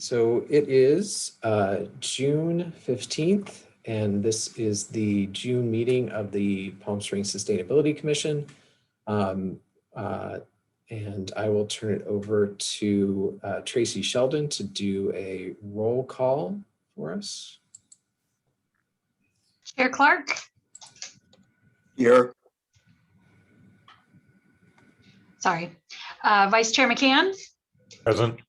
So it is June 15th, and this is the June meeting of the Palm Springs Sustainability Commission. And I will turn it over to Tracy Sheldon to do a roll call for us. Chair Clark. Here. Sorry. Vice Chair McCann. Present.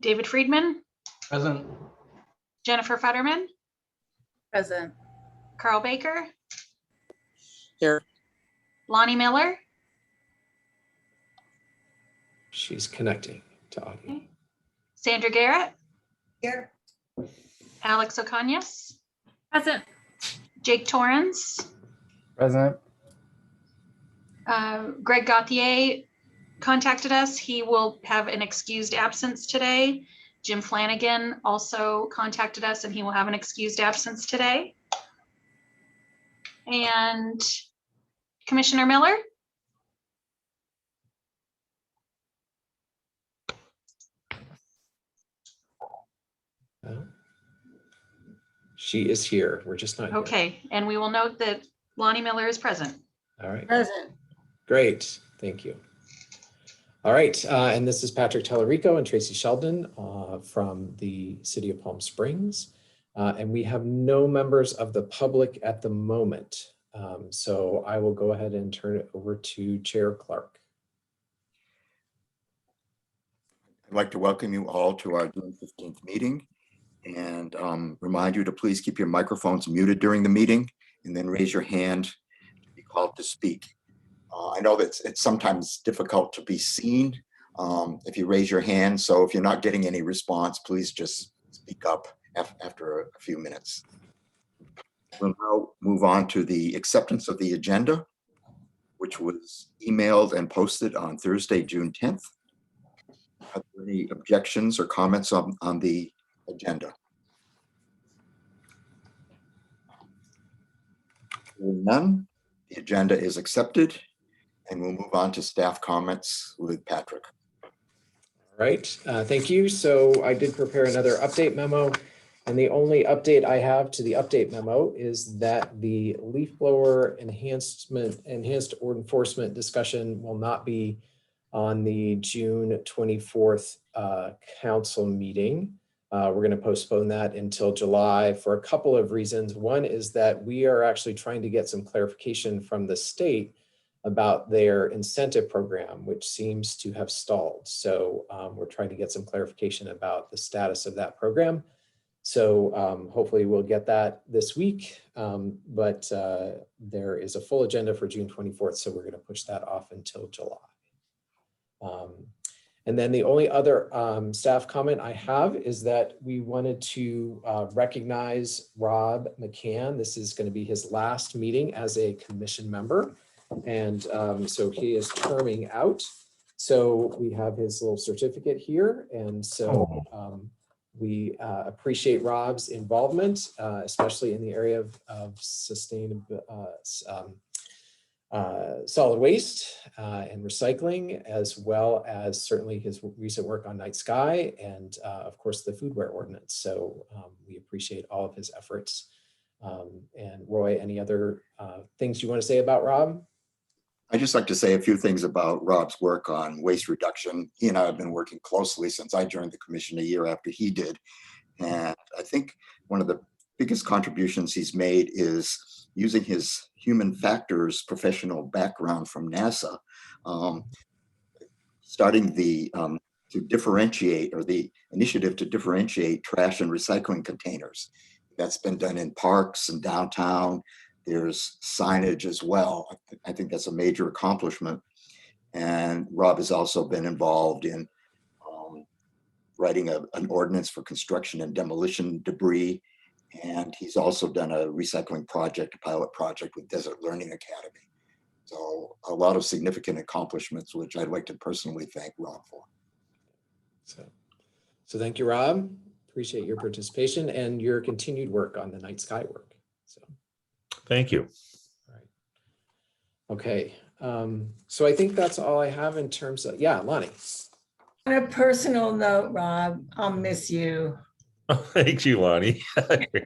David Friedman. Present. Jennifer Futterman. Present. Carl Baker. Here. Lonnie Miller. She's connecting to audio. Okay. Sandra Garrett. Here. Alex Ocañas. Present. Jake Torrance. Present. Greg Gauthier contacted us. He will have an excused absence today. Jim Flanagan also contacted us and he will have an excused absence today. And Commissioner Miller. She is here. We're just not here. Okay, and we will note that Lonnie Miller is present. All right. Present. Great. Thank you. All right. And this is Patrick Tellerico and Tracy Sheldon from the City of Palm Springs. And we have no members of the public at the moment. So I will go ahead and turn it over to Chair Clark. I'd like to welcome you all to our June 15th meeting and remind you to please keep your microphones muted during the meeting and then raise your hand to be called to speak. I know that it's sometimes difficult to be seen if you raise your hand. So if you're not getting any response, please just speak up after a few minutes. We'll now move on to the acceptance of the agenda, which was emailed and posted on Thursday, June 10th. Are there any objections or comments on the agenda? Hearing none, the agenda is accepted, and we'll move on to staff comments with Patrick. All right. Thank you. So I did prepare another update memo. And the only update I have to the update memo is that the leaf blower enhanced enforcement discussion will not be on the June 24th council meeting. We're going to postpone that until July for a couple of reasons. One is that we are actually trying to get some clarification from the state about their incentive program, which seems to have stalled. So we're trying to get some clarification about the status of that program. So hopefully we'll get that this week, but there is a full agenda for June 24th, so we're going to push that off until July. And then the only other staff comment I have is that we wanted to recognize Rob McCann. This is going to be his last meeting as a commission member. And so he is terming out. So we have his little certificate here. And so we appreciate Rob's involvement, especially in the area of sustainable solid waste and recycling, as well as certainly his recent work on Night Sky and of course the foodware ordinance. So we appreciate all of his efforts. And Roy, any other things you want to say about Rob? I'd just like to say a few things about Rob's work on waste reduction. He and I have been working closely since I joined the commission a year after he did. And I think one of the biggest contributions he's made is using his human factors professional background from NASA, starting to differentiate, or the initiative to differentiate trash and recycling containers. That's been done in parks and downtown. There's signage as well. I think that's a major accomplishment. And Rob has also been involved in writing an ordinance for construction and demolition debris. And he's also done a recycling project, a pilot project with Desert Learning Academy. So a lot of significant accomplishments, which I'd like to personally thank Rob for. So thank you, Rob. Appreciate your participation and your continued work on the Night Sky work. So. Thank you. All right. Okay. So I think that's all I have in terms of, yeah, Lonnie. On a personal note, Rob, I'll miss you. Thank you, Lonnie. Great.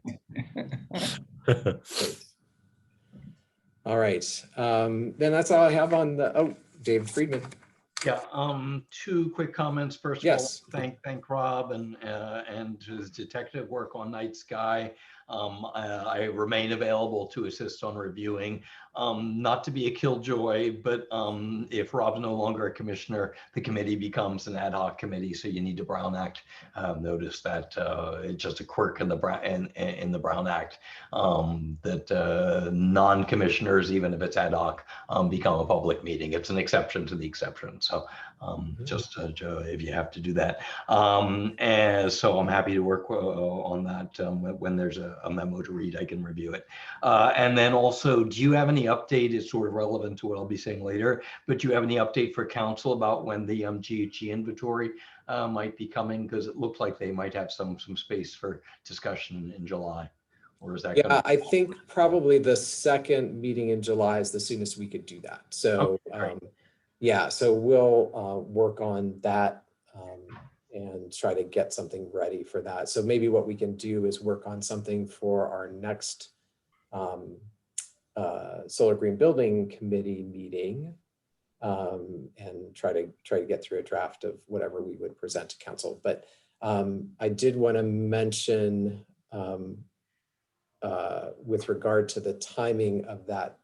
All right, then that's all I have on the, oh, David Friedman. Yeah, two quick comments. First of Yes. all, thank Rob and his detective work on Night Sky. I remain available to assist on reviewing. Not to be a killjoy, but if Rob's no longer a commissioner, the committee becomes an ad hoc committee. So you need to Brown Act. Notice that it's just a quirk in the Brown Act that non-commissioners, even if it's ad hoc, become a public meeting. It's an exception to the exception. So just if you have to do that. And so I'm happy to work on that. When there's a memo to read, I can review it. And then also, do you have any update? It's sort of relevant to what I'll be saying later, but do you have any update for council about when the GHG inventory might be coming? Because it looks like they might have some space for discussion in July. Or is that Yeah, I think probably the second meeting in July is the soonest we could do that. So Okay, yeah, so we'll work on that and try to get something ready for that. So maybe what we can do is work on something for our next Solar Green Building Committee meeting and try to get through a draft of whatever we would present to council. But I did want to mention with regard to the timing of that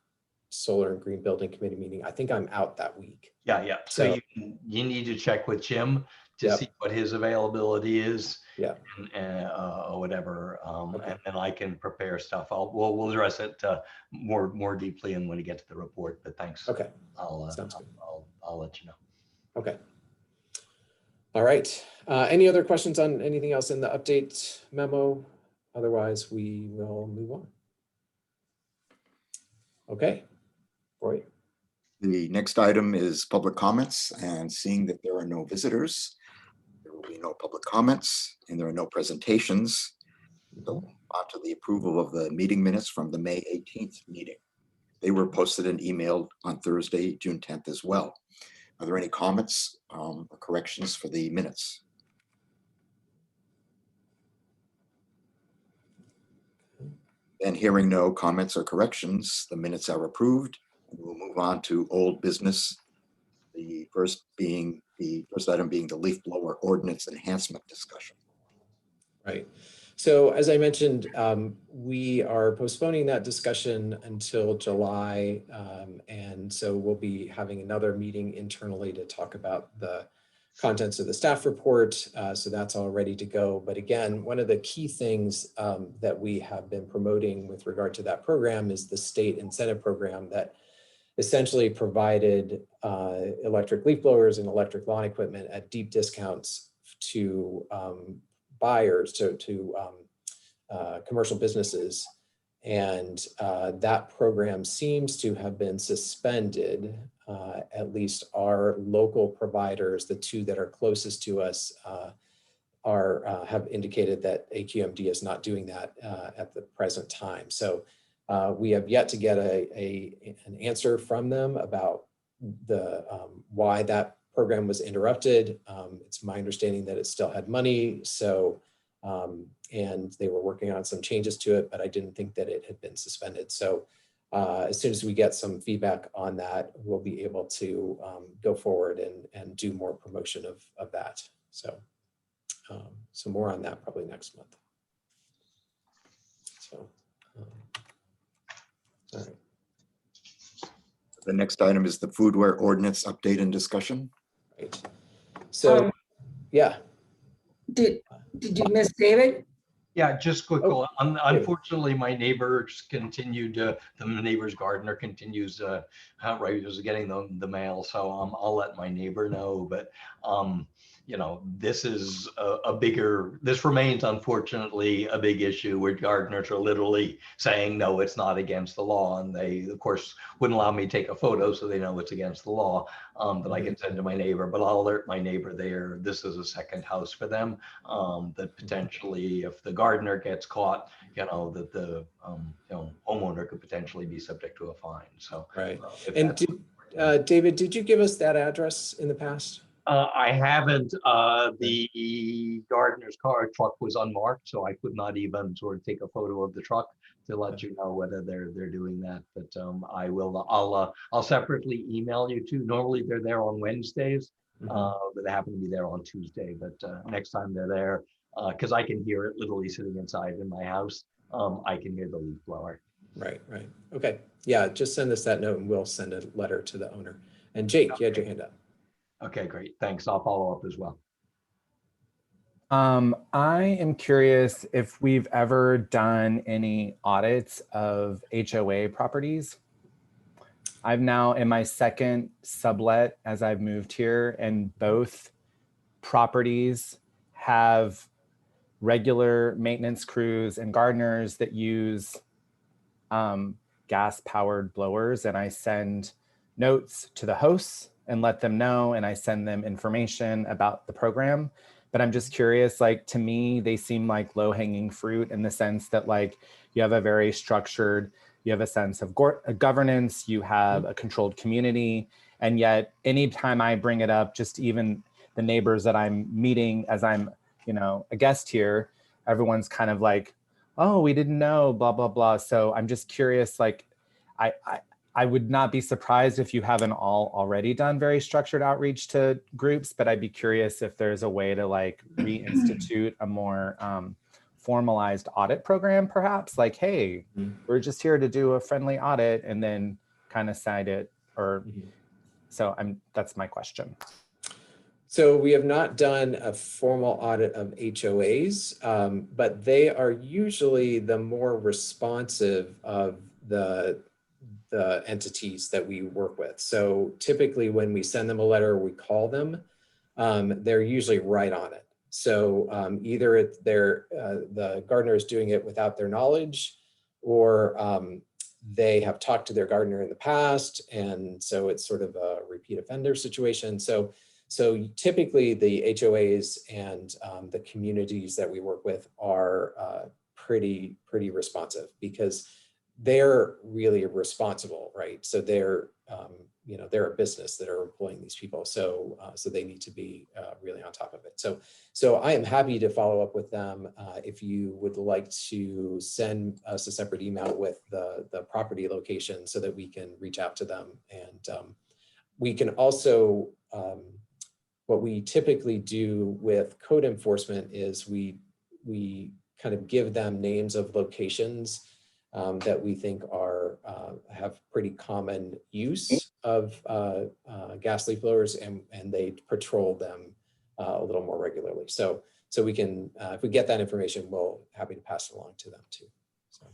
Solar and Green Building Committee meeting, I think I'm out that week. yeah. So you need to check with Jim to see what his availability is. Yeah. Or whatever, Okay. and I can prepare stuff. We'll address it more deeply and when we get to the report. But thanks. Okay. I'll let you know. Okay. All right. Any other questions on anything else in the update memo? Otherwise, we will move on. Okay. Roy. The next item is public comments, and seeing that there are no visitors, there will be no public comments and there are no presentations. So on to the approval of the meeting minutes from the May 18th meeting. They were posted and emailed on Thursday, June 10th as well. Are there any comments or corrections for the minutes? And hearing no comments or corrections, the minutes are approved. We'll move on to old business. The first item being the leaf blower ordinance enhancement discussion. Right. So as I mentioned, we are postponing that discussion until July. And so we'll be having another meeting internally to talk about the contents of the staff report. So that's all ready to go. But again, one of the key things that we have been promoting with regard to that program is the state incentive program that essentially provided electric leaf blowers and electric lawn equipment at deep discounts to buyers, to commercial businesses. And that program seems to have been suspended. At least our local providers, the two that are closest to us, have indicated that AQMD is not doing that at the present time. So we have yet to get an answer from them about the why that program was interrupted. It's my understanding that it still had money, so and they were working on some changes to it, but I didn't think that it had been suspended. So as soon as we get some feedback on that, we'll be able to go forward and do more promotion of that. So so more on that probably next month. So all right. The next item is the foodware ordinance update and discussion. Right. So yeah. Did you miss David? Yeah, just quick. Oh, Unfortunately, my neighbors continued. The neighbor's gardener continues outright getting the mail. So I'll let my neighbor know. But you know, this is this remains unfortunately a big issue where gardeners are literally saying, no, it's not against the law. And they, of course, wouldn't allow me to take a photo so they know it's against the law that I can send to my neighbor. But I'll alert my neighbor there. This is a second house for them that potentially if the gardener gets caught, you know, that the homeowner could potentially be subject to a fine. So right. And David, did you give us that address in the past? I haven't, the gardener's truck was unmarked, so I could not even sort of take a photo of the truck to let you know whether they're doing that. But I'll separately email you too. Normally they're there on Wednesdays, but they happen to be there on Tuesday. But next time they're there, because I can hear it literally sitting inside in my house, I can hear the leaf blower. Right. Okay. Yeah, just send us that note and we'll send a letter to the owner. And Jake, you had your hand up. Okay, great. Thanks. I'll follow up as well. I am curious if we've ever done any audits of HOA properties. I'm now in my second sublet as I've moved here, and both properties have regular maintenance crews and gardeners that use gas-powered blowers, and I send notes to the hosts and let them know, and I send them information about the program. But I'm just curious, like, to me, they seem like low-hanging fruit in the sense that, like, you have a very structured, you have a sense of governance, you have a controlled community, and yet anytime I bring it up, just even the neighbors that I'm meeting as I'm, a guest here, everyone's kind of like, oh, we didn't know, blah, blah, blah. So I'm just curious, like, I would not be surprised if you haven't already done very structured outreach to groups, but I'd be curious if there's a way to like reinstitute a more formalized audit program, perhaps like, hey, we're just here to do a friendly audit and then kind of cite it, or so that's my question. So we have not done a formal audit of HOAs, but they are usually the more responsive of the entities that we work with. So typically when we send them a letter, we call them, they're usually right on it. So either the gardener is doing it without their knowledge, or they have talked to their gardener in the past, and so it's sort of a repeat offender situation. So typically the HOAs and the communities that we work with are pretty responsive, because they're really responsible, right? So they're a business that are employing these people, so they need to be really on top of it. So I am happy to follow up with them if you would like to send us a separate email with the property location so that we can reach out to them. And we can also, what we typically do with code enforcement is we kind of give them names of locations that we think have pretty common use of gas leaf blowers, and they patrol them a little more regularly. So we can, if we get that information, we'll happy to pass it along to them too. So,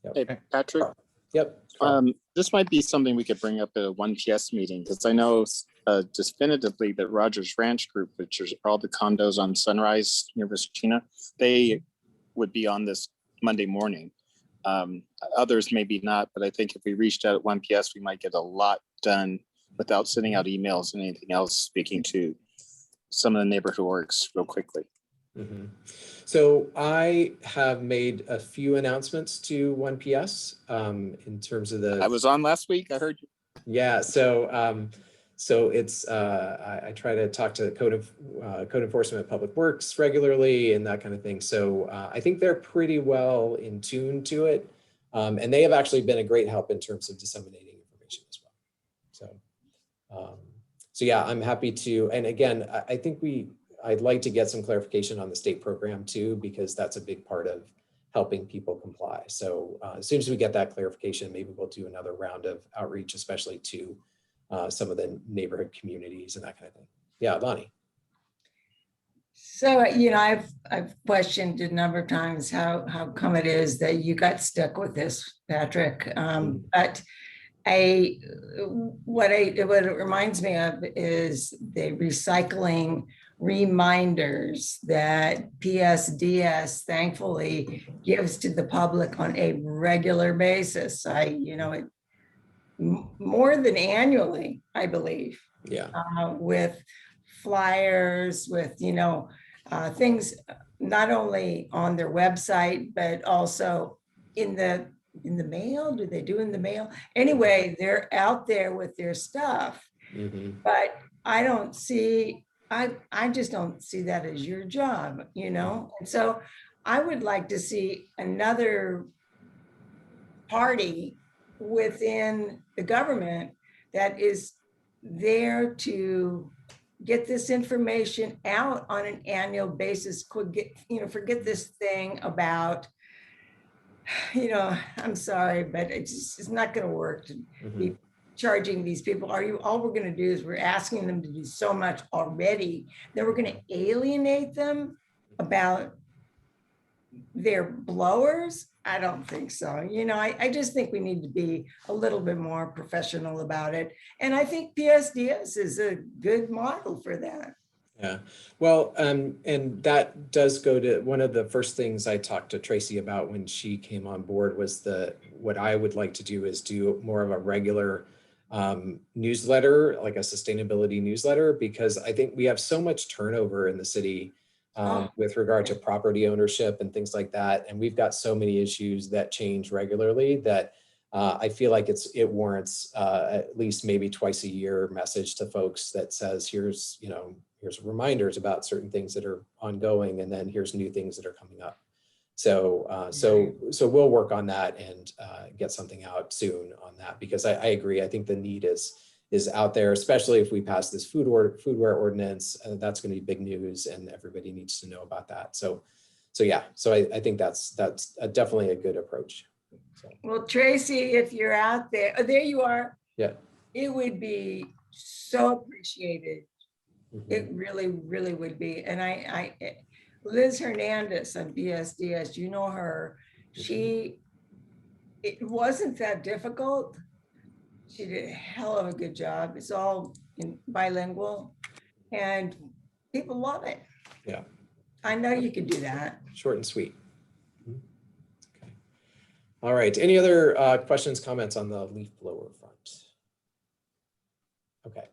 yep. Hey, Patrick. Yep. This might be something we could bring up at a 1PS meeting, because I know definitively that Rogers Ranch Group, which is all the condos on Sunrise near Vestina, they would be on this Monday morning. Others maybe not, but I think if we reached out at 1PS, we might get a lot done without sending out emails and anything else, speaking to some of the neighborhood works real quickly. So I have made a few announcements to 1PS in terms of I was on last week, I heard you. Yeah, so it's I try to talk to code enforcement, public works regularly, and that kind of thing. So I think they're pretty well in tune to it, and they have actually been a great help in terms of disseminating information as well. So yeah, I'm happy to. And again, I think I'd like to get some clarification on the state program too, because that's a big part of helping people comply. So as soon as we get that clarification, maybe we'll do another round of outreach, especially to some of the neighborhood communities and that kind of thing. Yeah, Lonnie. So, I've questioned a number of times how come it is that you got stuck with this, Patrick. But what it reminds me of is the recycling reminders that PSDS thankfully gives to the public on a regular basis. More than annually, I believe. Yeah. With flyers, with things not only on their website but also in the mail. Do they do in the mail? Anyway, they're out there with their stuff. But I don't see, I just don't see that as your job, you know? And so I would like to see another party within the government that is there to get this information out on an annual basis. Could get, you know, forget this thing about, you know, I'm sorry, but it's not going to work to be charging these people. All we're going to do is we're asking them to do so much already that we're going to alienate them about their blowers. I don't think so. You know, I just think we need to be a little bit more professional about it. And I think PSDS is a good model for that. Yeah, well, and that does go to one of the first things I talked to Tracy about when she came on board was what I would like to do is do more of a regular newsletter, like a sustainability newsletter, because I think we have so much turnover in the city with regard to property ownership and things like that. And we've got so many issues that change regularly that I feel like it warrants at least maybe twice a year message to folks that says, here's reminders about certain things that are ongoing, and then here's new things that are coming up. So so we'll work on that and get something out soon on that, because I agree. I think the need is out there, especially if we pass this foodware ordinance. That's going to be big news, and everybody needs to know about that. So yeah, so I think that's definitely a good approach. So. Well, Tracy, if you're out there, oh, there you are. Yeah, it would be so appreciated. It really, really would be. And Liz Hernandez on BSDS, you know her, it wasn't that difficult. She did a hell of a good job. It's all in bilingual and people love it. Yeah. I know you can do that. Short and sweet. Okay. All right. Any other questions, comments on the leaf blower front? Okay.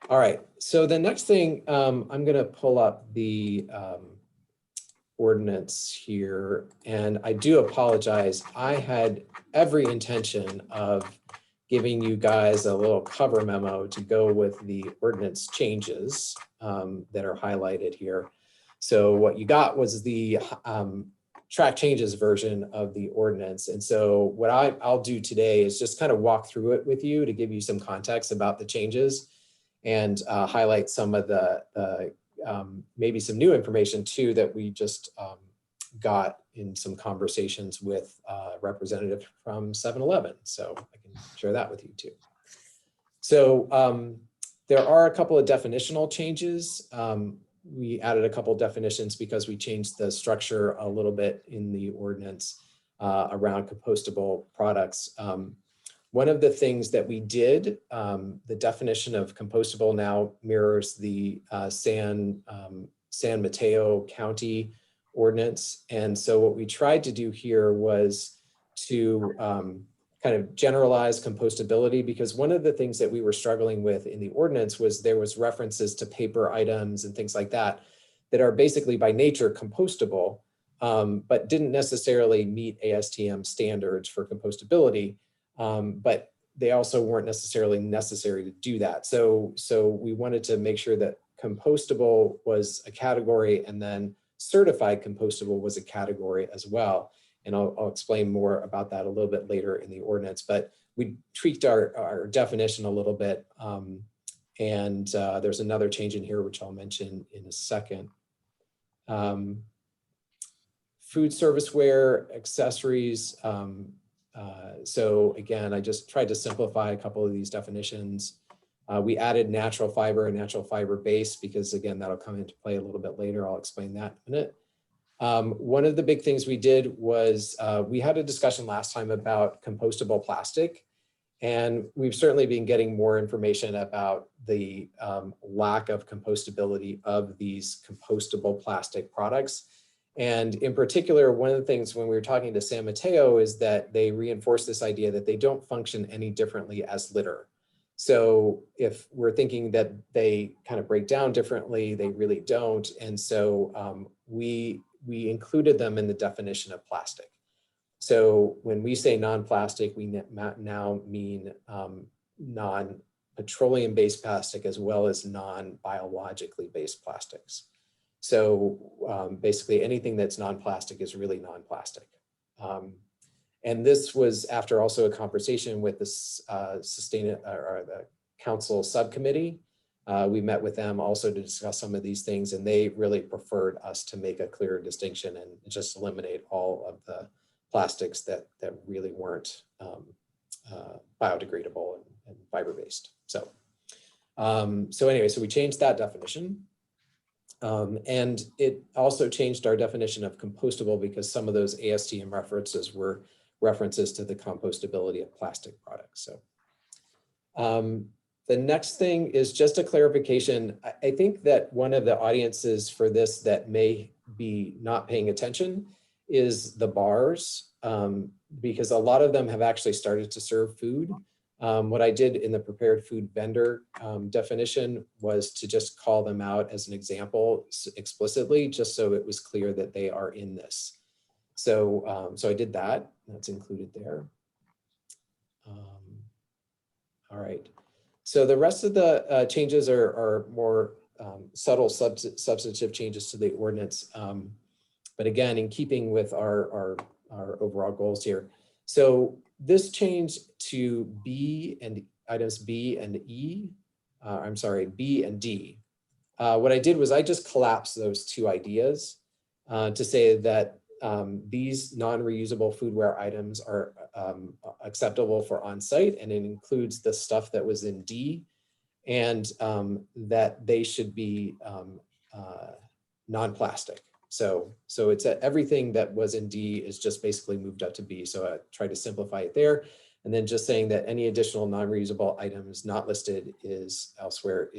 All right. So the next thing, I'm going to pull up the ordinance here, and I do apologize. I had every intention of giving you guys a little cover memo to go with the ordinance changes that are highlighted here. So what you got was the track changes version of the ordinance. And so what I'll do today is just kind of walk through it with you to give you some context about the changes and highlight some of the maybe some new information too that we just got in some conversations with a representative from 7-Eleven. So I can share that with you too. So there are a couple of definitional changes. We added a couple definitions because we changed the structure a little bit in the ordinance around compostable products. One of the things that we did, the definition of compostable now mirrors the San Mateo County ordinance. And so what we tried to do here was to kind of generalize compostability, because one of the things that we were struggling with in the ordinance was there was references to paper items and things like that that are basically by nature compostable, but didn't necessarily meet ASTM standards for compostability. But they also weren't necessarily necessary to do that. So we wanted to make sure that compostable was a category, and then certified compostable was a category as well. And I'll explain more about that a little bit later in the ordinance, but we tweaked our definition a little bit. And there's another change in here, which I'll mention in a second. Food serviceware, accessories. So again, I just tried to simplify a couple of these definitions. We added natural fiber and natural fiber base because, again, that'll come into play a little bit later. I'll explain that in a minute. One of the big things we did was we had a discussion last time about compostable plastic, and we've certainly been getting more information about the lack of compostability of these compostable plastic products. And in particular, one of the things when we were talking to San Mateo is that they reinforce this idea that they don't function any differently as litter. So if we're thinking that they kind of break down differently, they really don't. And so we included them in the definition of plastic. So when we say non-plastic, we now mean petroleum-based plastic as well as non-biologically based plastics. So basically anything that's non-plastic is really non-plastic. And this was after also a conversation with the the council subcommittee. We met with them also to discuss some of these things, and they really preferred us to make a clear distinction and just eliminate all of the plastics that really weren't biodegradable and fiber-based. So, so we changed that definition. And it also changed our definition of compostable because some of those ASTM references were references to the compostability of plastic products. So the next thing is just a clarification. I think that one of the audiences for this that may be not paying attention is the bars, because a lot of them have actually started to serve food. What I did in the prepared food vendor definition was to just call them out as an example explicitly, just so it was clear that they are in this. So, so I did that. That's included there. All right. So the rest of the changes are more subtle substantive changes to the ordinance. But again, in keeping with our overall goals here. So this change to B and items B and E, I'm sorry, B and D. What I did was I just collapsed those two ideas to say that these non-reusable foodware items are acceptable for on-site, and it includes the stuff that was in D, and that they should be non-plastic. So it's everything that was in D is just basically moved up to B. So I tried to simplify it there. And then just saying that any additional non-reusable items not listed elsewhere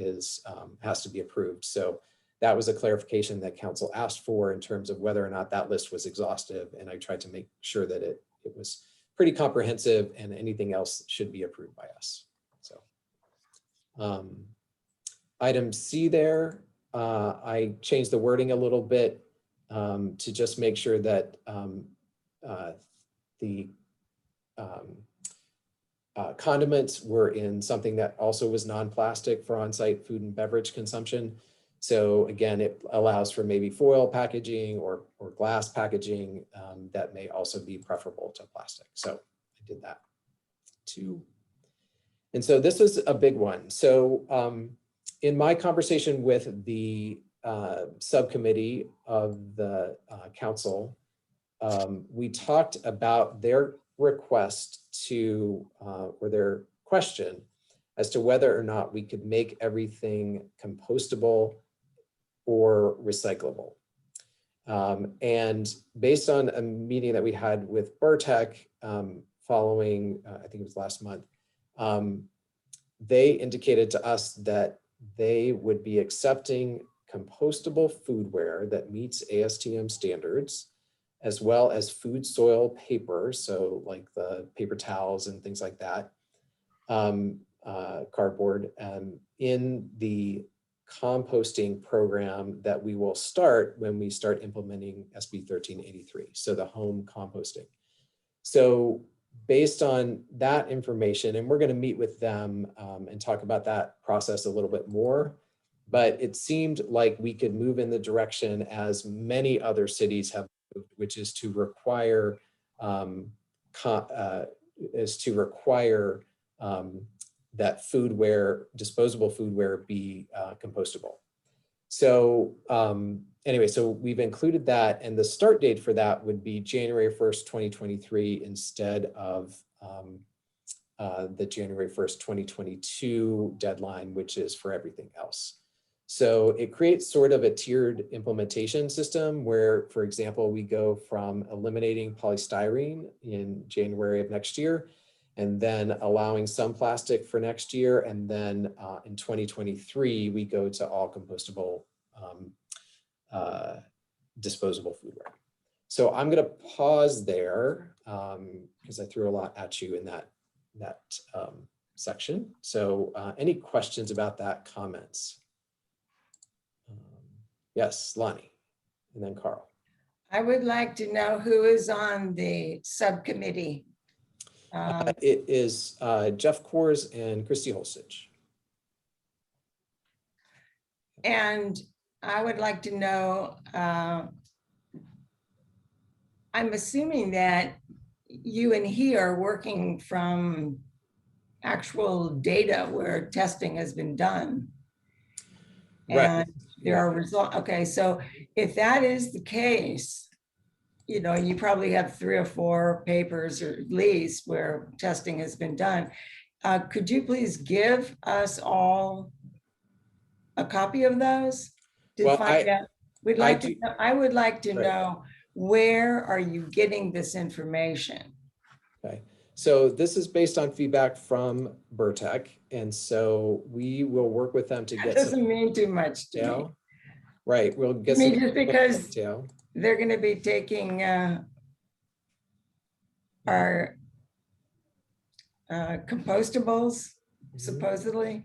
has to be approved. So that was a clarification that council asked for in terms of whether or not that list was exhaustive. And I tried to make sure that it was pretty comprehensive and anything else should be approved by us. So item C there, I changed the wording a little bit to just make sure that the condiments were in something that also was non-plastic for on-site food and beverage consumption. So again, it allows for maybe foil packaging or glass packaging that may also be preferable to plastic. So I did that too. And so this was a big one. So in my conversation with the subcommittee of the council, we talked about their request to, or their question as to whether or not we could make everything compostable or recyclable. And based on a meeting that we had with Burtech following, I think it was last month, they indicated to us that they would be accepting compostable foodware that meets ASTM standards, as well as food soil paper, so like the paper towels and things like that, cardboard, in the composting program that we will start when we start implementing SB 1383, so the home composting. So based on that information, and we're going to meet with them and talk about that process a little bit more, but it seemed like we could move in the direction as many other cities have moved, which is to require that foodware, disposable foodware, be compostable. So anyway, so we've included that, and the start date for that would be January 1st, 2023, instead of the January 1st, 2022 deadline, which is for everything else. So it creates sort of a tiered implementation system where, for example, we go from eliminating polystyrene in January of next year, and then allowing some plastic for next year. And then in 2023, we go to all compostable disposable foodware. So I'm gonna pause there because I threw a lot at you in that section. So any questions about that, comments? Yes, Lonnie, and then Carl. I would like to know who is on the subcommittee. It is Jeff Kors and Christy Holstich. And I would like to know, I'm assuming that you and he are working from actual data where testing has been done. Right. And there are results. Okay, so if that is the case, you know, you probably have 3 or 4 papers or at least where testing has been done. Could you please give us all a copy of those? To Well, find out, we'd I like to, do- know- I would like to Right. know, where are you getting this information? Okay, so this is based on feedback from Burtech, and so we will work with them to That get some doesn't mean too much to me. detail. Right, we'll I get some mean, just because detail. they're gonna be taking our compostables, supposedly.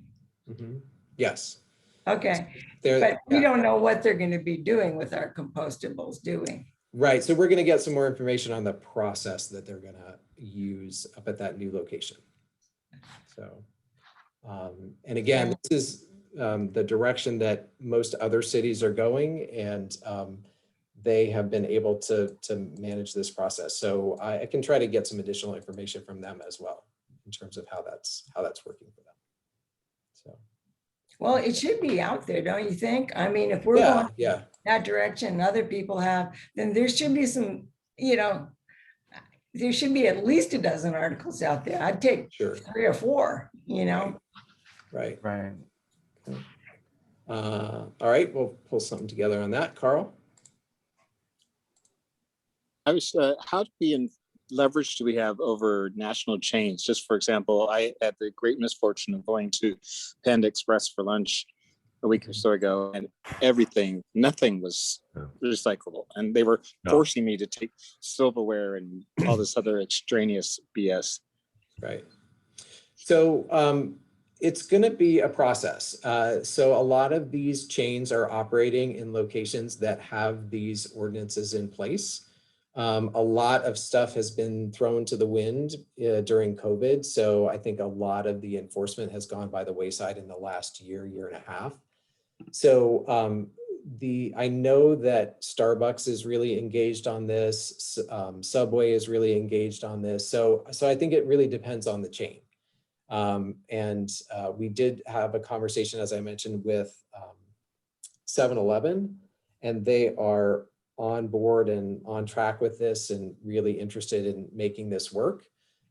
Mhm. Yes, Okay, there. but we yeah. don't know what they're gonna be doing with our compostables, do we? Right, so we're gonna get some more information on the process that they're gonna use up at that new location. So, and again, this is the direction that most other cities are going, and they have been able to manage this process. So I can try to get some additional information from them as well in terms of how that's working for them. So, Well, it should be out there, don't you think? I mean, if we're yeah, going yeah, that direction and other people have, then there should be some, you know, there should be at least a dozen articles out there. I'd take sure, 3 or 4, you know? right. Right. All right, we'll pull something together on that, Carl. I was, how do we leverage do we have over national chains? Just for example, I had the great misfortune of going to Panda Express for lunch a week or so ago, and nothing was recyclable, and they were No. forcing me to take silverware and all this other extraneous BS. Right. So it's going to be a process. So a lot of these chains are operating in locations that have these ordinances in place. A lot of stuff has been thrown to the wind during COVID. So I think a lot of the enforcement has gone by the wayside in the last year and a half. So I know that Starbucks is really engaged on this. Subway is really engaged on this. So I think it really depends on the chain. And we did have a conversation, as I mentioned, with 7-Eleven, and they are on board and on track with this and really interested in making this work.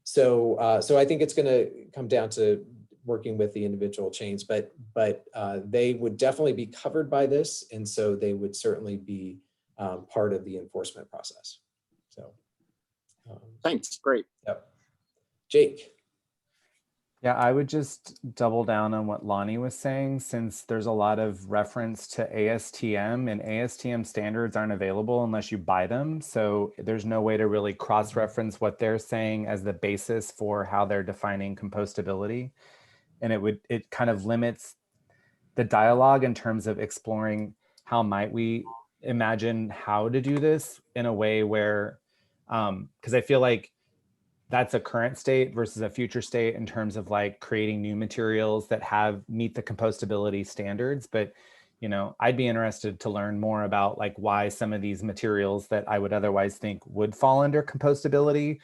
So I think it's going to come down to working with the individual chains, but they would definitely be covered by this, and so they would certainly be part of the enforcement process. So Thanks, great. yep. Jake. Yeah, I would just double down on what Lonnie was saying, since there's a lot of reference to ASTM, and ASTM standards aren't available unless you buy them. So there's no way to really cross-reference what they're saying as the basis for how they're defining compostability. And it kind of limits the dialogue in terms of exploring how might we imagine how to do this in a way where, because I feel like that's a current state versus a future state in terms of like creating new materials that meet the compostability standards. But, you know, I'd be interested to learn more about like why some of these materials that I would otherwise think would fall under compostability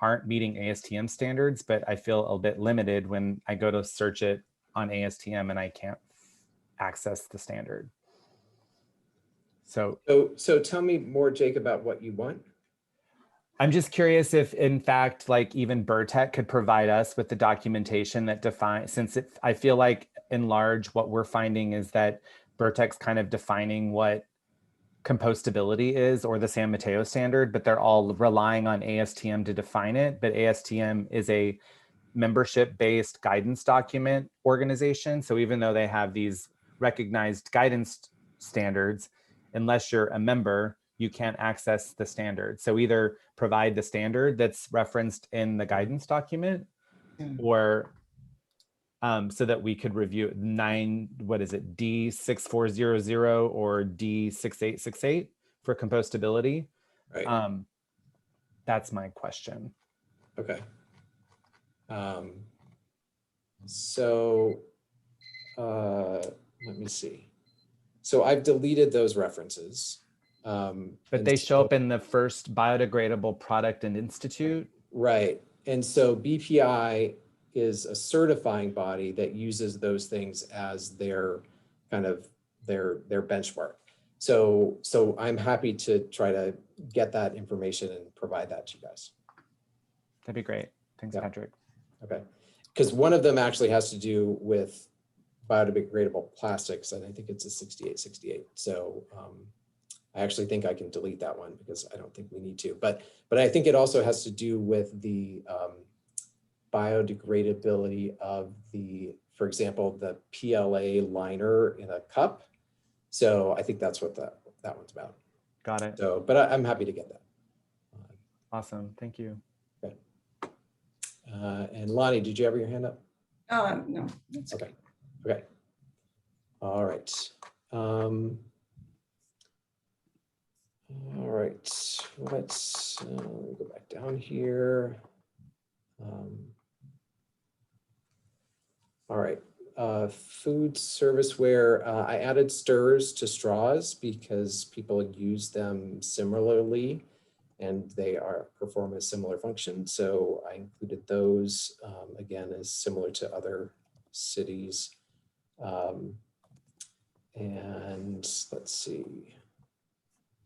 aren't meeting ASTM standards, but I feel a bit limited when I go to search it on ASTM and I can't access the standard. So tell me more, Jake, about what you want. I'm just curious if, in fact, like even Burtech could provide us with the documentation that defines, since I feel like in large, what we're finding is that Burtech's kind of defining what compostability is, or the San Mateo standard, but they're all relying on ASTM to define it. But ASTM is a membership-based guidance document organization. So even though they have these recognized guidance standards, unless you're a member, you can't access the standard. So either provide the standard that's referenced in the guidance document, or so that we could review D6400 or D6868 for compostability. Right. That's my question. Okay. Let me see. So I've deleted those references. But and they show so- up in the first biodegradable product and institute. Right. And so BPI is a certifying body that uses those things as their kind of their benchmark. So I'm happy to try to get that information and provide that to you guys. That'd be great. Thanks, Yeah. Patrick. Okay. Because one of them actually has to do with biodegradable plastics, and I think it's a 6868. So I actually think I can delete that one because I don't think we need to. But I think it also has to do with the biodegradability of the, for example, the PLA liner in a cup. So I think that's what that one's about. Got it. So, but I'm happy to get that. Awesome. Thank you. Okay. And Lonnie, did you have your hand up? No, that's Okay. Okay. All right. All right. Let's go back down here. All right. Food serviceware. I added stirrers to straws because people use them similarly and they perform a similar function. So I included those again as similar to other cities. And let's see.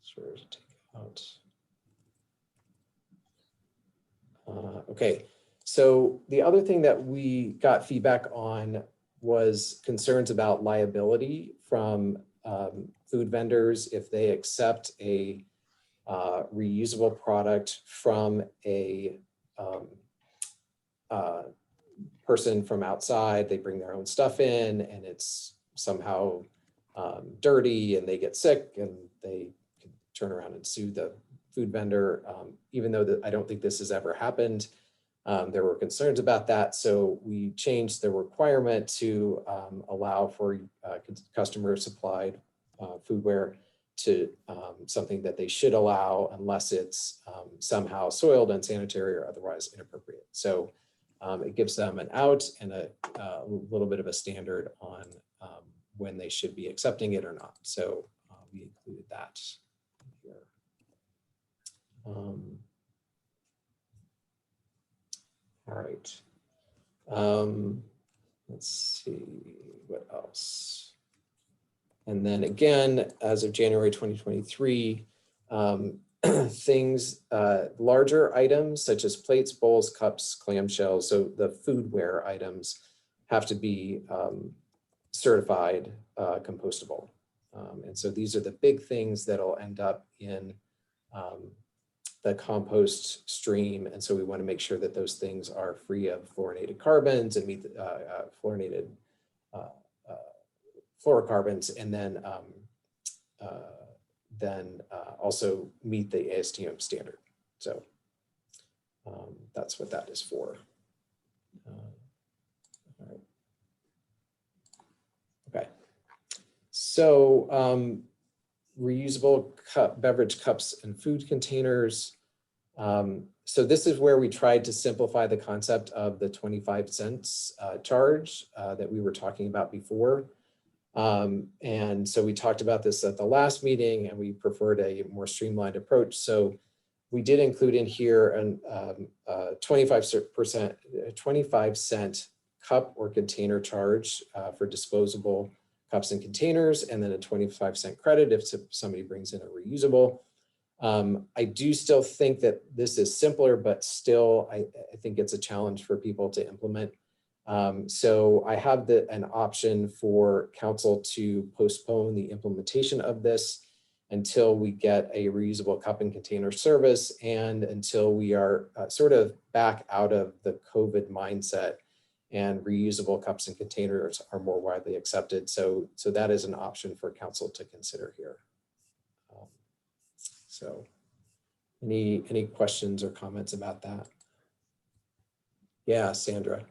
Sure, take out. Okay, so the other thing that we got feedback on was concerns about liability from food vendors if they accept a reusable product from a person from outside. They bring their own stuff in and it's somehow dirty and they get sick and they can turn around and sue the food vendor. Even though I don't think this has ever happened, there were concerns about that. So we changed the requirement to allow for customer supplied foodware to something that they should allow unless it's somehow soiled, unsanitary, or otherwise inappropriate. So it gives them an out and a little bit of a standard on when they should be accepting it or not. So we included that here. All right. Let's see what else. And then again, as of January 2023, things, larger items such as plates, bowls, cups, clamshells, so the foodware items have to be certified compostable. And so these are the big things that'll end up in the compost stream. And so we want to make sure that those things are free of fluorinated carbons and meet the fluorinated fluorocarbons, and then also meet the ASTM standard. So that's what that is for. All right. Okay. So reusable beverage cups and food containers. So this is where we tried to simplify the concept of the 25 cents charge that we were talking about before. And so we talked about this at the last meeting and we preferred a more streamlined approach. So we did include in here an 25 cent cup or container charge for disposable cups and containers, and then a 25 cent credit if somebody brings in a reusable. I do still think that this is simpler, but still I think it's a challenge for people to implement. So I have an option for council to postpone the implementation of this until we get a reusable cup and container service and until we are sort of back out of the COVID mindset and reusable cups and containers are more widely accepted. So that is an option for council to consider here. So any questions or comments about that? Yeah, Sandra.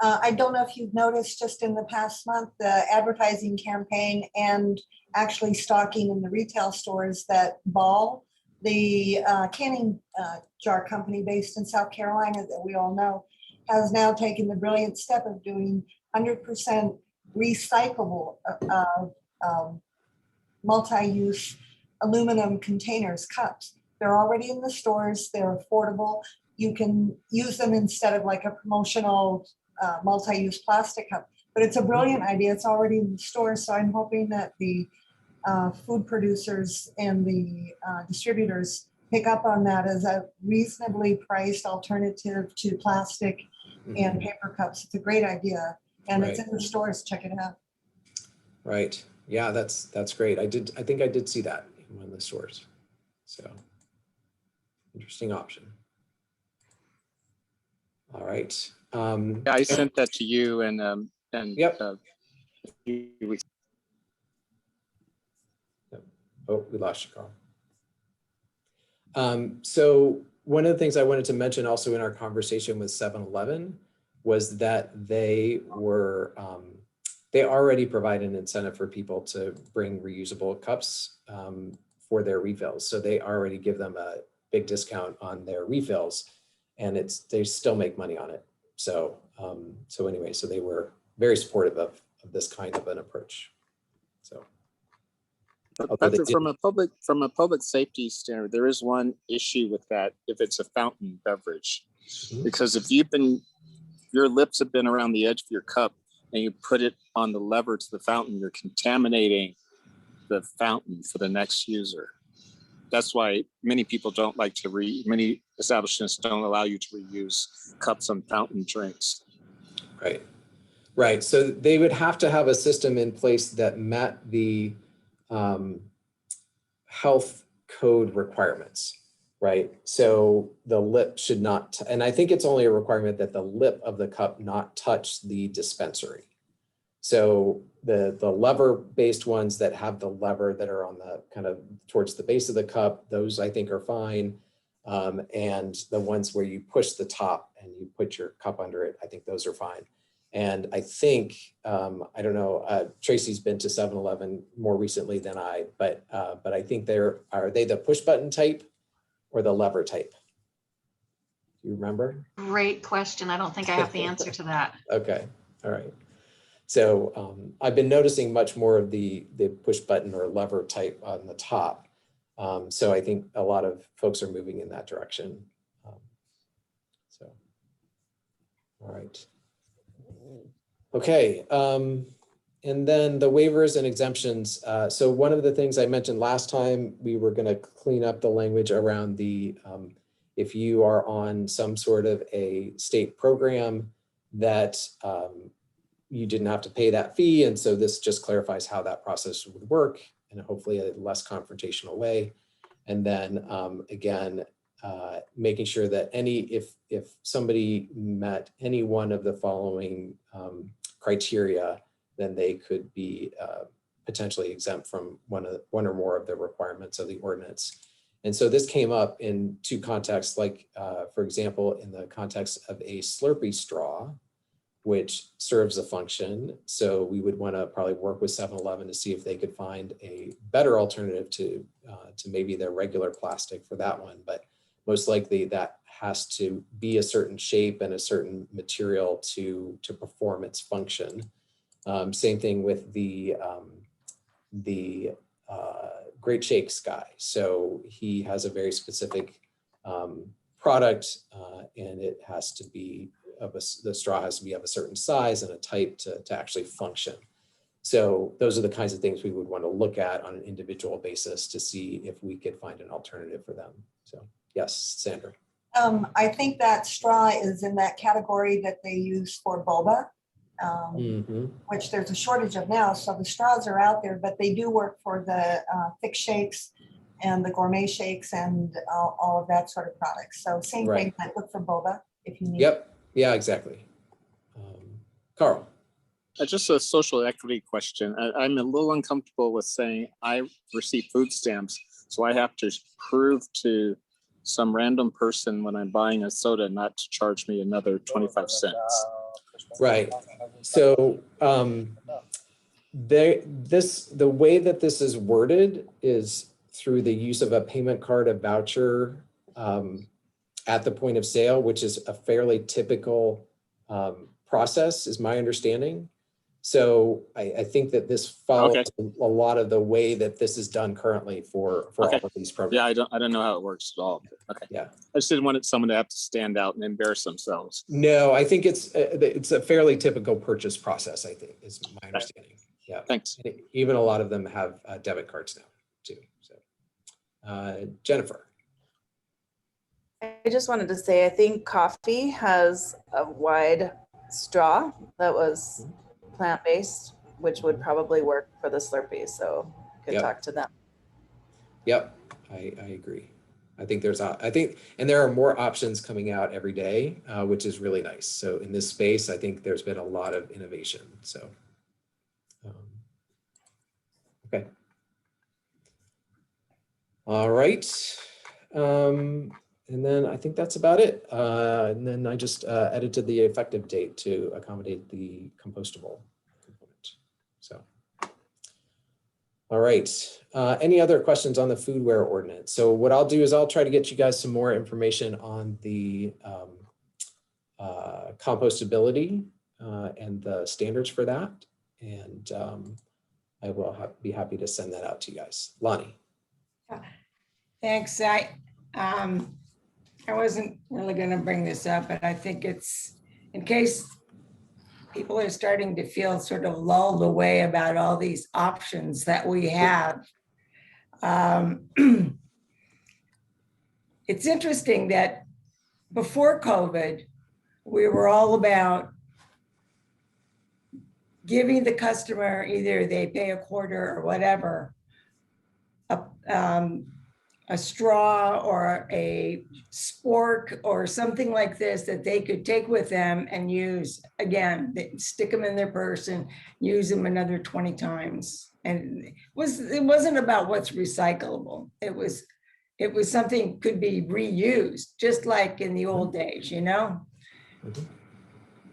I don't know if you've noticed just in the past month, the advertising campaign and actually stocking in the retail stores that Ball, the canning jar company based in South Carolina that we all know, has now taken the brilliant step of doing 100% recyclable multi-use aluminum containers, cups. They're already in the stores. They're affordable. You can use them instead of like a promotional multi-use plastic cup. But it's a brilliant idea. It's already in the stores. So I'm hoping that the food producers and the distributors pick up on that as a reasonably priced alternative to plastic and paper cups. It's a great idea. And it's in the stores. Check it out. Right. Yeah, that's great. I think I did see that in one of the stores. So interesting option. All right. Yeah, I sent that to you and Yep. we Oh, we lost you, Carl. So one of the things I wanted to mention also in our conversation with 7-Eleven was that they were, they already provide an incentive for people to bring reusable cups for their refills. So they already give them a big discount on their refills, and they still make money on it. So anyway, so they were very supportive of this kind of an approach. So. Patrick, from a public safety standard, there is one issue with that if it's a fountain beverage, because if your lips have been around the edge of your cup and you put it on the lever to the fountain, you're contaminating the fountain for the next user. That's why many people don't like to many establishments don't allow you to reuse cups on fountain drinks. Right. Right. So they would have to have a system in place that met the health code requirements, right? So the lip should not, and I think it's only a requirement that the lip of the cup not touch the dispensary. So the lever-based ones that have the lever that are on the kind of towards the base of the cup, those I think are fine. And the ones where you push the top and you put your cup under it, I think those are fine. And I think, I don't know, Tracy's been to 7-Eleven more recently than I, but I think are they the push button type or the lever type? Do you remember? Great question. I don't think I have the answer to that. Okay, all right. So I've been noticing much more of the push button or lever type on the top. So I think a lot of folks are moving in that direction. So, all right. Okay, and then the waivers and exemptions. So one of the things I mentioned last time, we were going to clean up the language around the, if you are on some sort of a state program that you didn't have to pay that fee. And so this just clarifies how that process would work in a hopefully a less confrontational way. And then again, making sure that if somebody met any one of the following criteria, then they could be potentially exempt from one or more of the requirements of the ordinance. And so this came up in two contexts, like for example, in the context of a Slurpee straw, which serves a function. So we would want to probably work with 7-Eleven to see if they could find a better alternative to maybe their regular plastic for that one. But most likely that has to be a certain shape and a certain material to perform its function. Same thing with the Great Shakes guy. So he has a very specific product and it has to be the straw has to be of a certain size and a type to actually function. So those are the kinds of things we would want to look at on an individual basis to see if we could find an alternative for them. So yes, Sandra. I think that straw is in that category that they use for boba, which there's a shortage of now. So the straws are out there, but they do work for the thick shakes and the gourmet shakes and all of that sort of products. So same thing, I look for boba if you need. Yep. Yeah, exactly. Carl. Just a social equity question. I'm a little uncomfortable with saying I receive food stamps, so I have to prove to some random person when I'm buying a soda not to charge me another 25 cents. Right. So the way that this is worded is through the use of a payment card, a voucher at the point of sale, which is a fairly typical process, is my understanding. So I think that this follows a lot of the way that this is done currently for all of these programs. Yeah, I don't know how it works at all. Okay. Yeah. I just didn't want someone to have to stand out and embarrass themselves. No, I think it's a fairly typical purchase process, I think, is my understanding. Yeah. Thanks. And even a lot of them have debit cards now too. So Jennifer. I just wanted to say, I think coffee has a wide straw that was plant-based, which would probably work for the Slurpee. So could talk to them. Yep, I agree. I think and there are more options coming out every day, which is really nice. So in this space, I think there's been a lot of innovation. So, okay. All right. And then I think that's about it. And then I just edited the effective date to accommodate the compostable component. So, all right. Any other questions on the foodware ordinance? So what I'll do is I'll try to get you guys some more information on the compostability and the standards for that. And I will be happy to send that out to you guys. Lonnie. Thanks. I wasn't really going to bring this up, but I think it's in case people are starting to feel sort of lulled away about all these options that we have. It's interesting that before COVID, we were all about giving the customer, either they pay a quarter or whatever, a straw or a spork or something like this that they could take with them and use. Again, they stick them in their purse and use them another 20 times. And it wasn't about what's recyclable. It was something could be reused, just like in the old days, you know?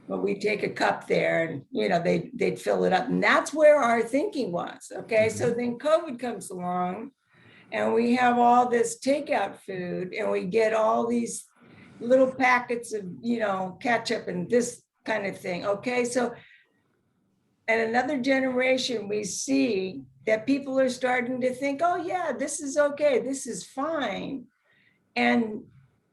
But we take a cup there and, you know, they'd fill it up. And that's where our thinking was, okay? So then COVID comes along and we have all this takeout food and we get all these little packets of, you know, ketchup and this kind of thing, okay? So in another generation, we see that people are starting to think, oh yeah, this is okay, this is fine, and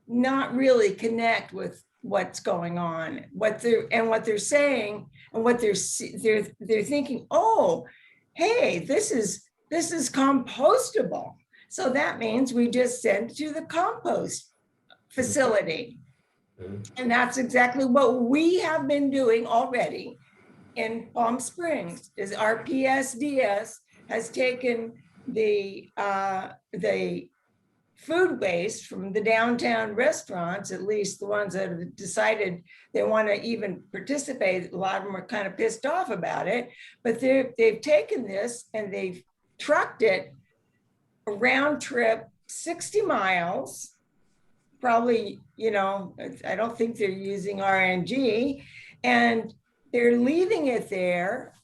not really connect with what's going on, what they're saying, and what they're thinking. Oh, hey, this is compostable, so that means we just send it to the compost facility, and that's exactly what we have been doing already in Palm Springs. Is our PSDS has taken the food waste from the downtown restaurants, at least the ones that have decided they want to even participate. A lot of them are kind of pissed off about it, but they've taken this and they've trucked it a round trip 60 miles, probably, you know, I don't think they're using RNG, and they're leaving it there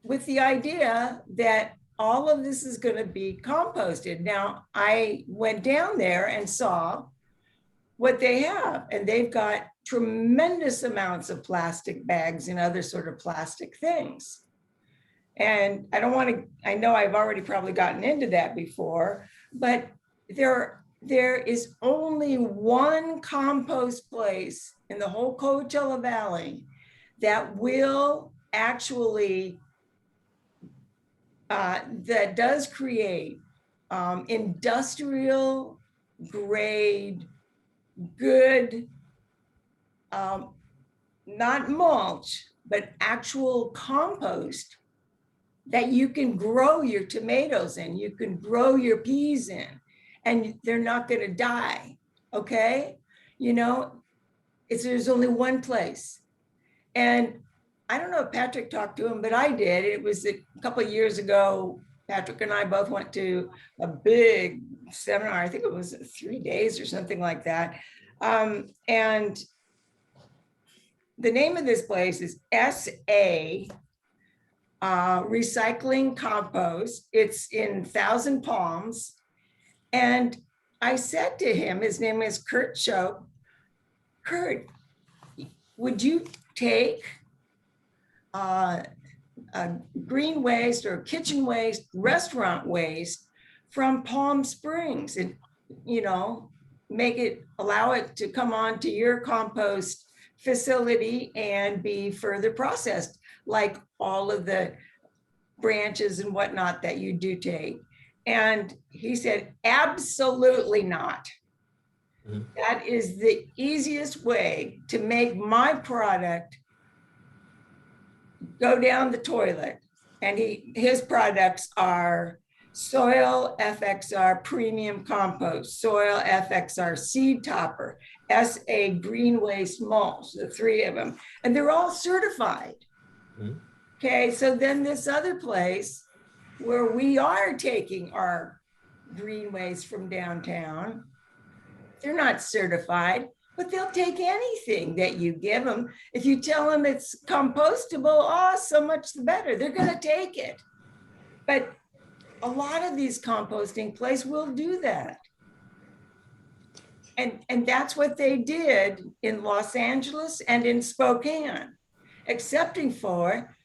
with the idea that all of this is going to be composted. Now, I went down there and saw what they have, and they've got tremendous amounts of plastic bags and other sort of plastic things. And I don't want to, I know I've already probably gotten into that before, but there is only one compost place in the whole Coachella Valley that will actually that does create industrial grade, good, not mulch, but actual compost that you can grow your tomatoes in, you can grow your peas in, and they're not going to die, okay? You know, there's only one place. And I don't know if Patrick talked to him, but I did. It was a couple of years ago. Patrick and I both went to a big seminar. I think it was 3 days or something like that. And the name of this place is SA Recycling Compost. It's in Thousand Palms. And I said to him, his name is Kurt Shope, Kurt, would you take green waste or kitchen waste, restaurant waste from Palm Springs and, you know, allow it to come on to your compost facility and be further processed, like all of the branches and whatnot that you do take. And he said, absolutely not. That is the easiest way to make my product go down the toilet. And his products are Soil FXR Premium Compost, Soil FXR Seed Topper, SA Green Waste Mulch, the three of them. And they're all certified. Okay, so then this other place where we are taking our green waste from downtown, they're not certified, but they'll take anything that you give them. If you tell them it's compostable, oh, so much the better. They're going to take it. But a lot of these composting places will do that. And that's what they did in Los Angeles and in Spokane, excepting for,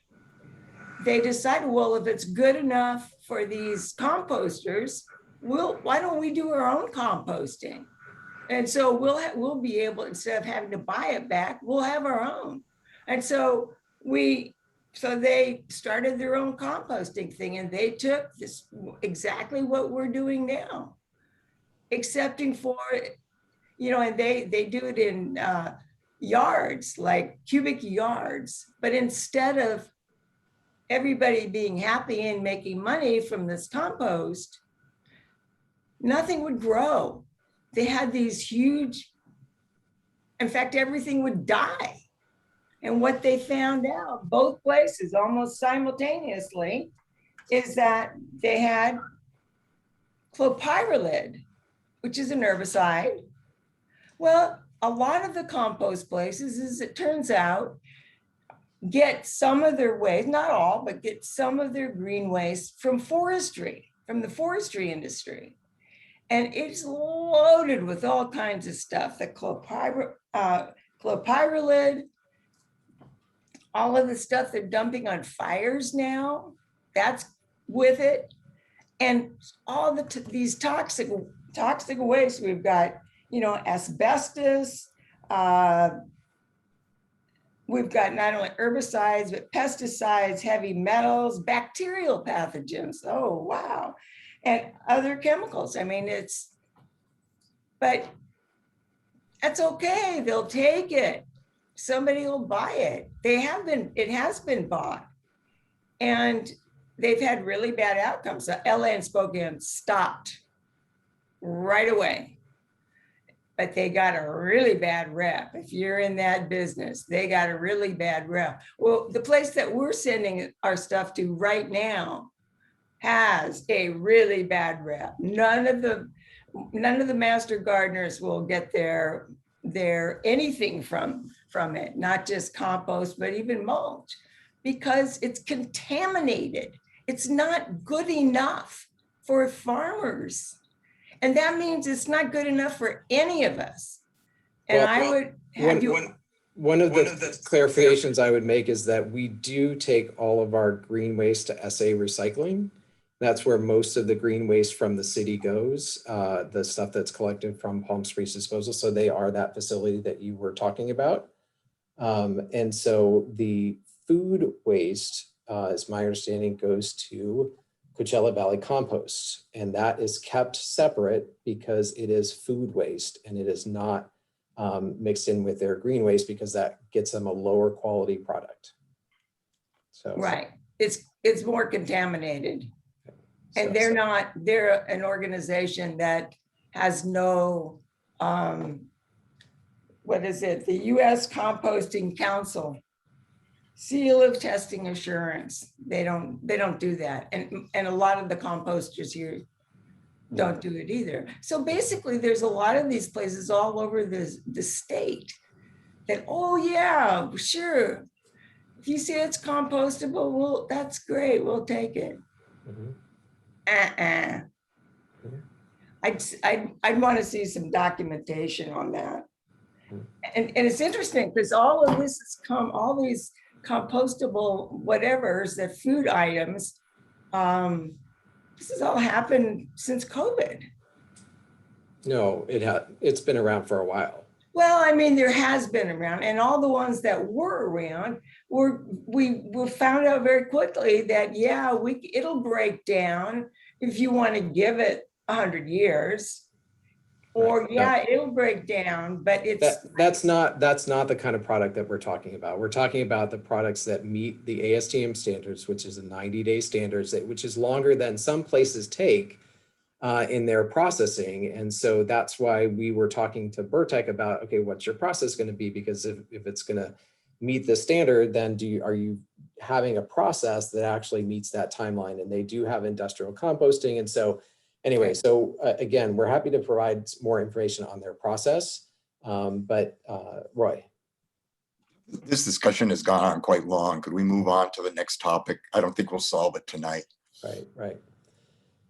they decided, well, if it's good enough for these composters, why don't we do our own composting? And so we'll be able, instead of having to buy it back, we'll have our own. And so they started their own composting thing, and they took this exactly what we're doing now, excepting for, you know, and they do it in yards, like cubic yards, but instead of everybody being happy and making money from this compost, nothing would grow. They had these huge, in fact, everything would die. And what they found out, both places almost simultaneously, is that they had clopyralid, which is an herbicide. Well, a lot of the compost places, as it turns out, get some of their waste, not all, but get some of their green waste from forestry, from the forestry industry. And it's loaded with all kinds of stuff, the clopyralid, all of the stuff they're dumping on fires now, that's with it. And all these toxic waste, we've got, you know, asbestos, we've got not only herbicides, but pesticides, heavy metals, bacterial pathogens. Oh, wow. And other chemicals. I mean, but that's okay. They'll take it. Somebody will buy it. It has been bought. And they've had really bad outcomes. So LA and Spokane stopped right away. But they got a really bad rep. If you're in that business, they got a really bad rep. Well, the place that we're sending our stuff to right now has a really bad rep. None of the master gardeners will get their anything from it, not just compost, but even mulch, because it's contaminated. It's not good enough for farmers. And that means it's not good enough for any of us. And I would have one of the clarifications I would make is that we do take all of our green waste to SA Recycling. That's where most of the green waste from the city goes, the stuff that's collected from Palm Springs Disposal. So they are that facility that you were talking about. And so the food waste, as my understanding, goes to Coachella Valley Compost. And that is kept separate because it is food waste and it is not mixed in with their green waste, because that gets them a lower quality product. So right, it's more contaminated. And they're an organization that has no, what is it? The US Composting Council seal of testing assurance. They don't do that. And a lot of the composters here don't do it either. So basically there's a lot of these places all over the state that, oh yeah, sure. If you say it's compostable, well, that's great, we'll take it. Mhm. I'd want to see some documentation on that. And it's interesting because all of this has come, all these compostable whatevers, the food items. This has all happened since COVID. No, it's been around for a while. Well, I mean, there has been around, and all the ones that were around we found out very quickly that, yeah, it'll break down if you want to give it 100 years. Or Right. yeah, it'll break down, but That's not the kind of product that we're talking about. We're talking about the products that meet the ASTM standards, which is a 90-day standards, which is longer than some places take in their processing. And so that's why we were talking to Burtech about, okay, what's your process going to be? Because if it's going to meet the standard, then are you having a process that actually meets that timeline? And they do have industrial composting. And so anyway, so again, we're happy to provide more information on their process. But Roy. This discussion has gone on quite long. Could we move on to the next topic? I don't think we'll solve it tonight. Right.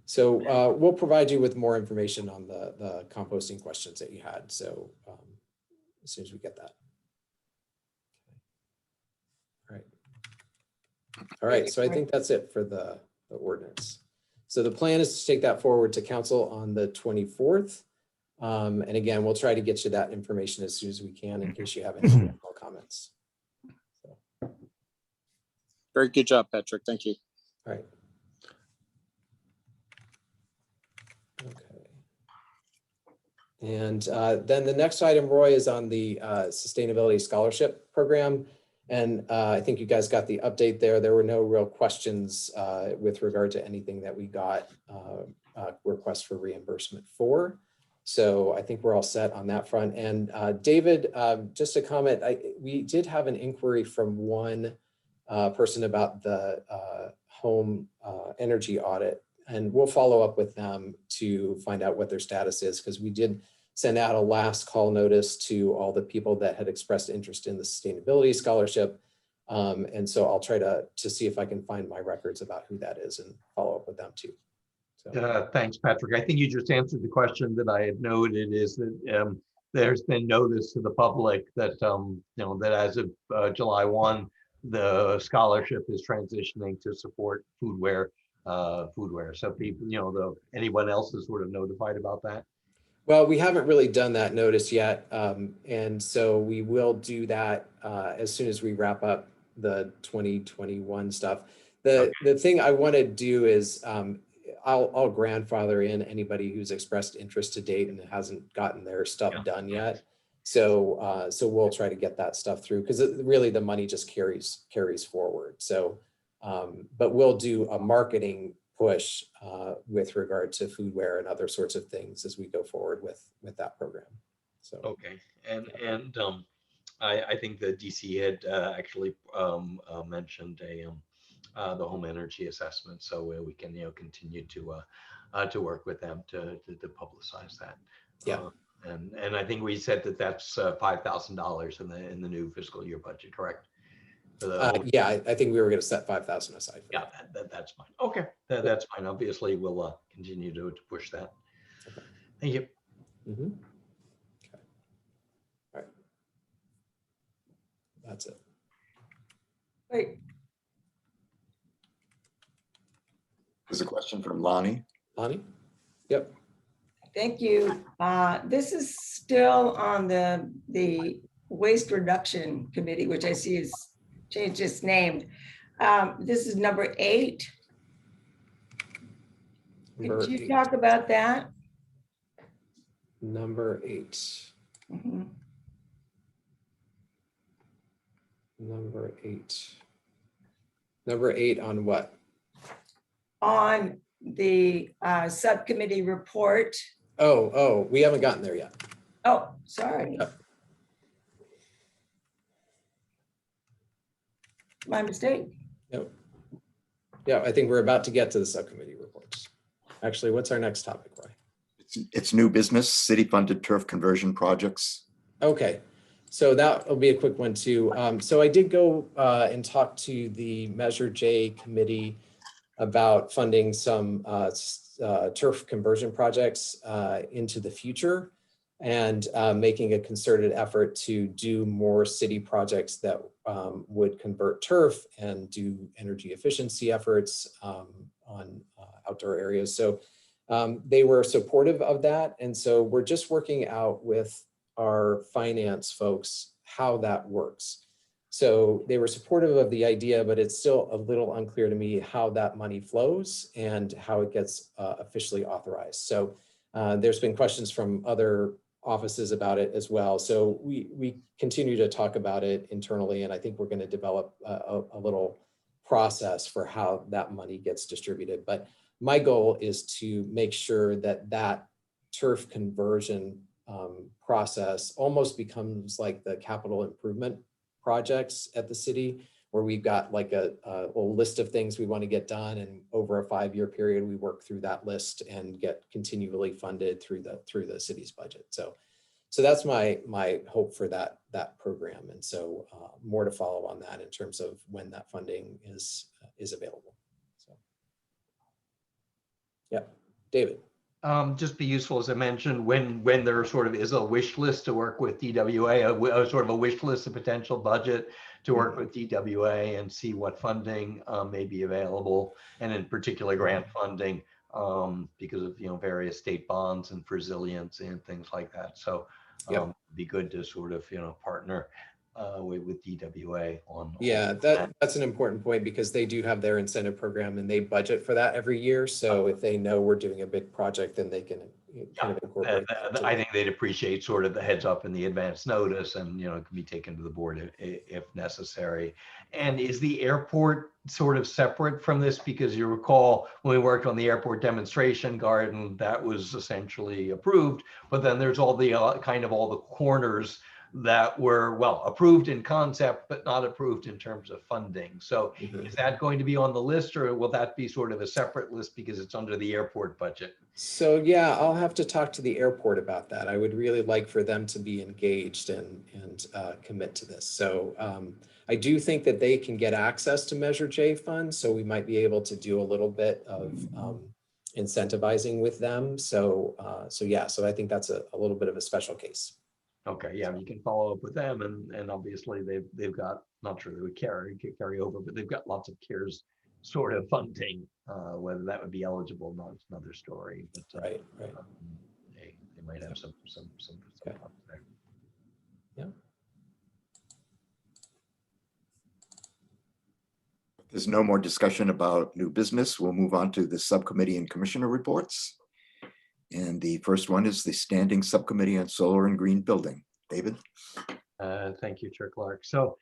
So we'll provide you with more information on the composting questions that you had. So as soon as we get that. All right. So I think that's it for the ordinance. So the plan is to take that forward to council on the 24th. And again, we'll try to get you that information as soon as we can in case you have any additional comments. So. Very good job, Patrick. Thank you. All right. Okay. And then the next item, Roy, is on the Sustainability Scholarship Program. And I think you guys got the update there. There were no real questions with regard to anything that we got requests for reimbursement for. So I think we're all set on that front. And David, just a comment, we did have an inquiry from one person about the home energy audit, and we'll follow up with them to find out what their status is, because we did send out a last call notice to all the people that had expressed interest in the sustainability scholarship. And so I'll try to see if I can find my records about who that is and follow up with them too. So. Thanks, Patrick. I think you just answered the question that I had noted, is that there's been notice to the public that, that as of July 1, the scholarship is transitioning to support foodware. So people, anyone else is sort of notified about that? Well, we haven't really done that notice yet. And so we will do that as soon as we wrap up the 2021 stuff. The thing I want to do is I'll grandfather in anybody who's expressed interest to date and hasn't gotten their stuff done yet. So we'll try to get that stuff through, because really the money just carries forward. So, but we'll do a marketing push with regard to foodware and other sorts of things as we go forward with that program. So okay, and I think the DC had actually mentioned the home energy assessment, so we can continue to work with them to publicize that. Yeah. And I think we said that that's $5,000 in the new fiscal year budget, correct? Yeah, I think we were going to set 5,000 aside. Yeah, that's fine. Okay, that's fine. Obviously, we'll continue to push that. Okay. Thank you. Mm-hmm. Okay. All right. That's it. Wait. There's a question from Lonnie. Lonnie? Yep. Thank you. This is still on the Waste Reduction Committee, which I see is changed its name. This is number 8. Could you talk about that? Number 8. Mm-hmm. Number 8. Number 8 on what? On the subcommittee report. Oh, we haven't gotten there yet. Oh, sorry. Yep. My mistake. Yep. Yeah, I think we're about to get to the subcommittee reports. Actually, what's our next topic, Roy? It's new business, city-funded turf conversion projects. Okay, so that will be a quick one too. So I did go and talk to the Measure J committee about funding some turf conversion projects into the future. and making a concerted effort to do more city projects that would convert turf and do energy efficiency efforts on outdoor areas. So they were supportive of that. And so we're just working out with our finance folks how that works. So they were supportive of the idea, but it's still a little unclear to me how that money flows and how it gets officially authorized. So there's been questions from other offices about it as well. So we continue to talk about it internally, and I think we're going to develop a little process for how that money gets distributed. But my goal is to make sure that that turf conversion process almost becomes like the capital improvement projects at the city, where we've got like a list of things we want to get done, and over a 5-year period we work through that list and get continually funded through the city's budget. So that's my hope for that program, and so more to follow on that in terms of when that funding is available. So yeah, David. Just be useful, as I mentioned, when there sort of is a wish list to work with DWA, a sort of a wish list of potential budget to work with DWA and see what funding may be available, and in particular grant funding because of various state bonds and resiliency and things like that. So it'd be good to sort of partner with DWA on. Yeah, that's an important point, because they do have their incentive program and they budget for that every year. So if they know we're doing a big project, then they can kind of incorporate that. I think they'd appreciate sort of the heads up and the advance notice, and it can be taken to the board if necessary. And is the airport sort of separate from this? Because you recall when we worked on the airport demonstration garden, that was essentially approved, but then there's all the kind of all the corners that were, well, approved in concept, but not approved in terms of funding. So is that going to be on the list, or will that be sort of a separate list because it's under the airport budget? So yeah, I'll have to talk to the airport about that. I would really like for them to be engaged and commit to this. So I do think that they can get access to Measure J funds, so we might be able to do a little bit of incentivizing with them. So yeah, so I think that's a little bit of a special case. Okay, yeah, you can follow up with them, and obviously they've got, not sure they would carry over, but they've got lots of CARES sort of funding. Whether that would be eligible, not another story. But right. They might have some Okay. there. Yeah. There's no more discussion about new business. We'll move on to the subcommittee and commissioner reports. And the first one is the Standing Subcommittee on Solar and Green Building. David? Thank you, Chair Clark. So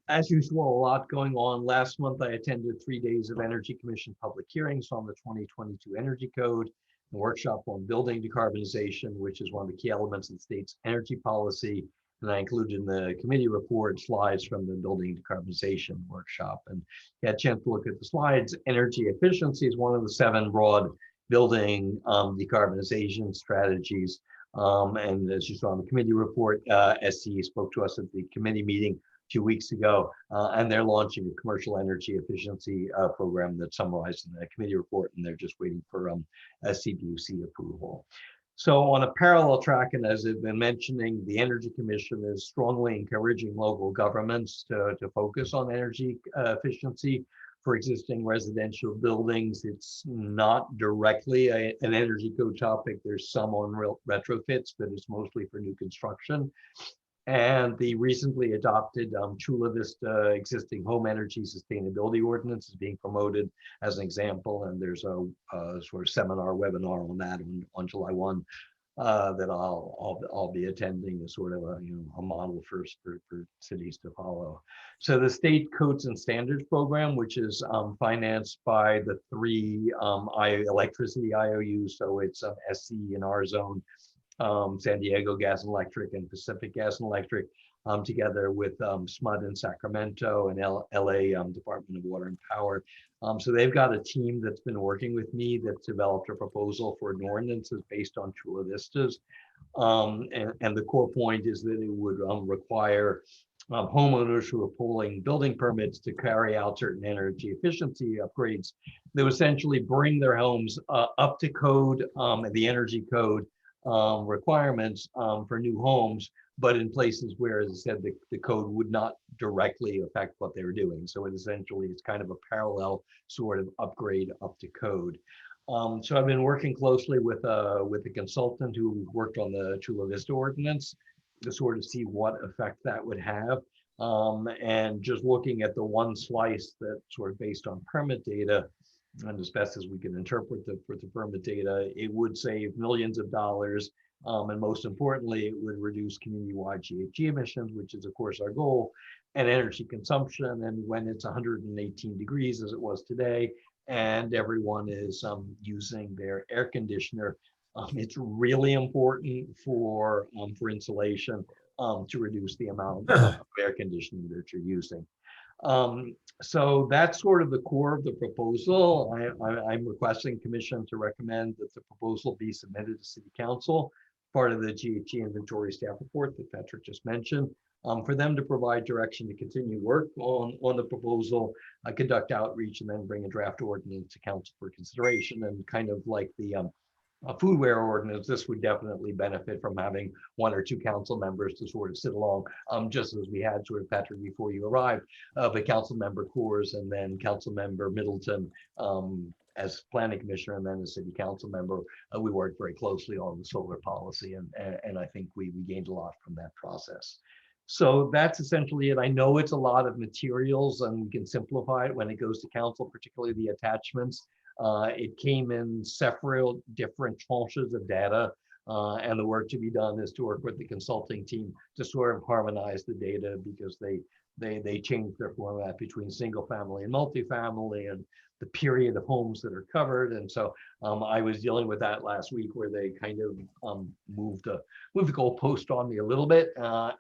as usual, a lot going on. Last month, I attended 3 days of Energy Commission public hearings on the 2022 Energy Code, a workshop on building decarbonization, which is one of the key elements of the state's energy policy. And I included in the committee report slides from the building decarbonization workshop. And you had a chance to look at the slides. Energy efficiency is one of the 7 broad building decarbonization strategies. And as you saw in the committee report, SCE spoke to us at the committee meeting 2 weeks ago, and they're launching a commercial energy efficiency program that's summarized in the committee report, and they're just waiting for a CPUC approval. So on a parallel track, and as I've been mentioning, the Energy Commission is strongly encouraging local governments to focus on energy efficiency for existing residential buildings. It's not directly an energy code topic. There's some on retrofits, but it's mostly for new construction. And the recently adopted Chula Vista existing home energy sustainability ordinance is being promoted as an example. And there's a sort of seminar webinar on that on July 1 that I'll be attending, as sort of a model for cities to follow. So the State Codes and Standards Program, which is financed by the 3 electricity IOUs, so it's SCE in our zone, San Diego Gas and Electric and Pacific Gas and Electric, together with SMUD in Sacramento and LA Department of Water and Power. So they've got a team that's been working with me that's developed a proposal for an ordinance that's based on Chula Vistas. And the core point is that it would require homeowners who are pulling building permits to carry out certain energy efficiency upgrades. They would essentially bring their homes up to code, the energy code, requirements for new homes, but in places where, as I said, the code would not directly affect what they were doing. So it essentially is kind of a parallel sort of upgrade up to code. So I've been working closely with a consultant who worked on the Chula Vista ordinance to sort of see what effect that would have. And just looking at the one slice that sort of based on permit data, and as best as we can interpret the permit data, it would save millions of dollars. And most importantly, it would reduce community-wide GHG emissions, which is of course our goal, and energy consumption. And when it's 118 degrees as it was today, and everyone is using their air conditioner, it's really important for insulation to reduce the amount of air conditioning that you're using. So that's sort of the core of the proposal. I'm requesting commission to recommend that the proposal be submitted to City Council, part of the GHG inventory staff report that Patrick just mentioned, for them to provide direction to continue work on the proposal, conduct outreach, and then bring a draft ordinance to council for consideration. And kind of like the foodware ordinance, this would definitely benefit from having one or two council members to sort of sit along, just as we had sort of, Patrick, before you arrived, the council member Coors and then council member Middleton as planning commissioner, and then as city council member. We worked very closely on the solar policy, and I think we gained a lot from that process. So that's essentially it. I know it's a lot of materials, and we can simplify it when it goes to council, particularly the attachments. It came in several different tranches of data, and the work to be done is to work with the consulting team to sort of harmonize the data, because they changed their format between single family and multifamily, and the period of homes that are covered. And so I was dealing with that last week, where they kind of moved the goalpost on me a little bit.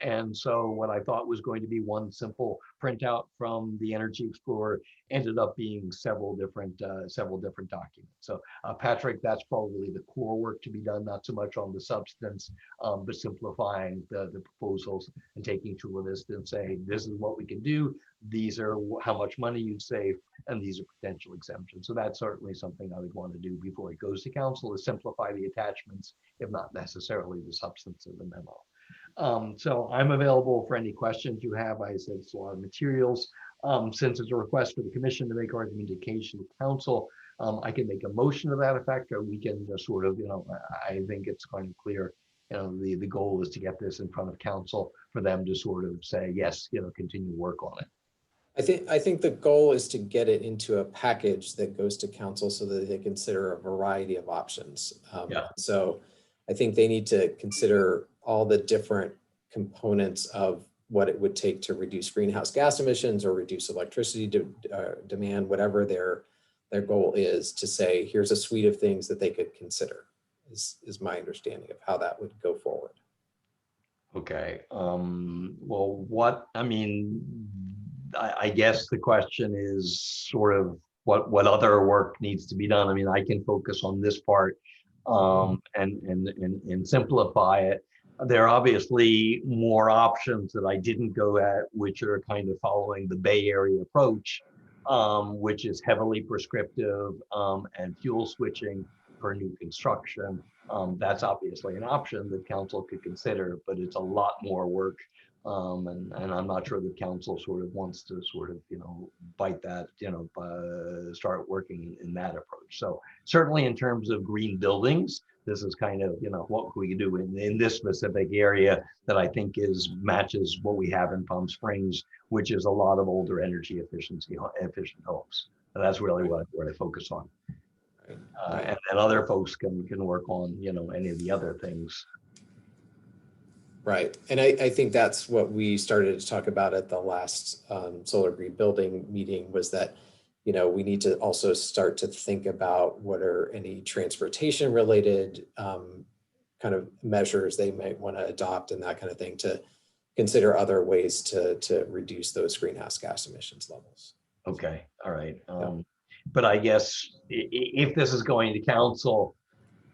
And so what I thought was going to be one simple printout from the Energy Explorer ended up being several different documents. So Patrick, that's probably the core work to be done, not so much on the substance, but simplifying the proposals and taking to a list and saying, this is what we can do, these are how much money you'd save, and these are potential exemptions. So that's certainly something I would want to do before it goes to council, is simplify the attachments, if not necessarily the substance of the memo. So I'm available for any questions you have. I said it's a lot of materials. Since it's a request for the commission to make a recommendation to council, I can make a motion to that effect, or we can just sort of, I think it's kind of clear, the goal is to get this in front of council for them to sort of say, yes, continue work on it. I think the goal is to get it into a package that goes to council so that they consider a variety of options. So I think they need to consider all the different components of what it would take to reduce greenhouse gas emissions or reduce electricity demand, whatever their goal is, to say, here's a suite of things that they could consider, is my understanding of how that would go forward. Okay. Well, I guess the question is sort of what other work needs to be done. I mean, I can focus on this part and simplify it. There are obviously more options that I didn't go at, which are kind of following the Bay Area approach, which is heavily prescriptive and fuel switching for new construction. That's obviously an option that council could consider, but it's a lot more work. And I'm not sure the council sort of wants to sort of, bite that, start working in that approach. So certainly in terms of green buildings, this is kind of, what we can do in this specific area that I think matches what we have in Palm Springs, which is a lot of older energy efficient homes. And that's really what I focus on. And then other folks can work on, any of the other things. Right. And I think that's what we started to talk about at the last solar green building meeting, was that, we need to also start to think about what are any transportation related kind of measures they might want to adopt, and that kind of thing, to consider other ways to reduce those greenhouse gas emissions levels. Okay. All right. But I guess if this is going to council,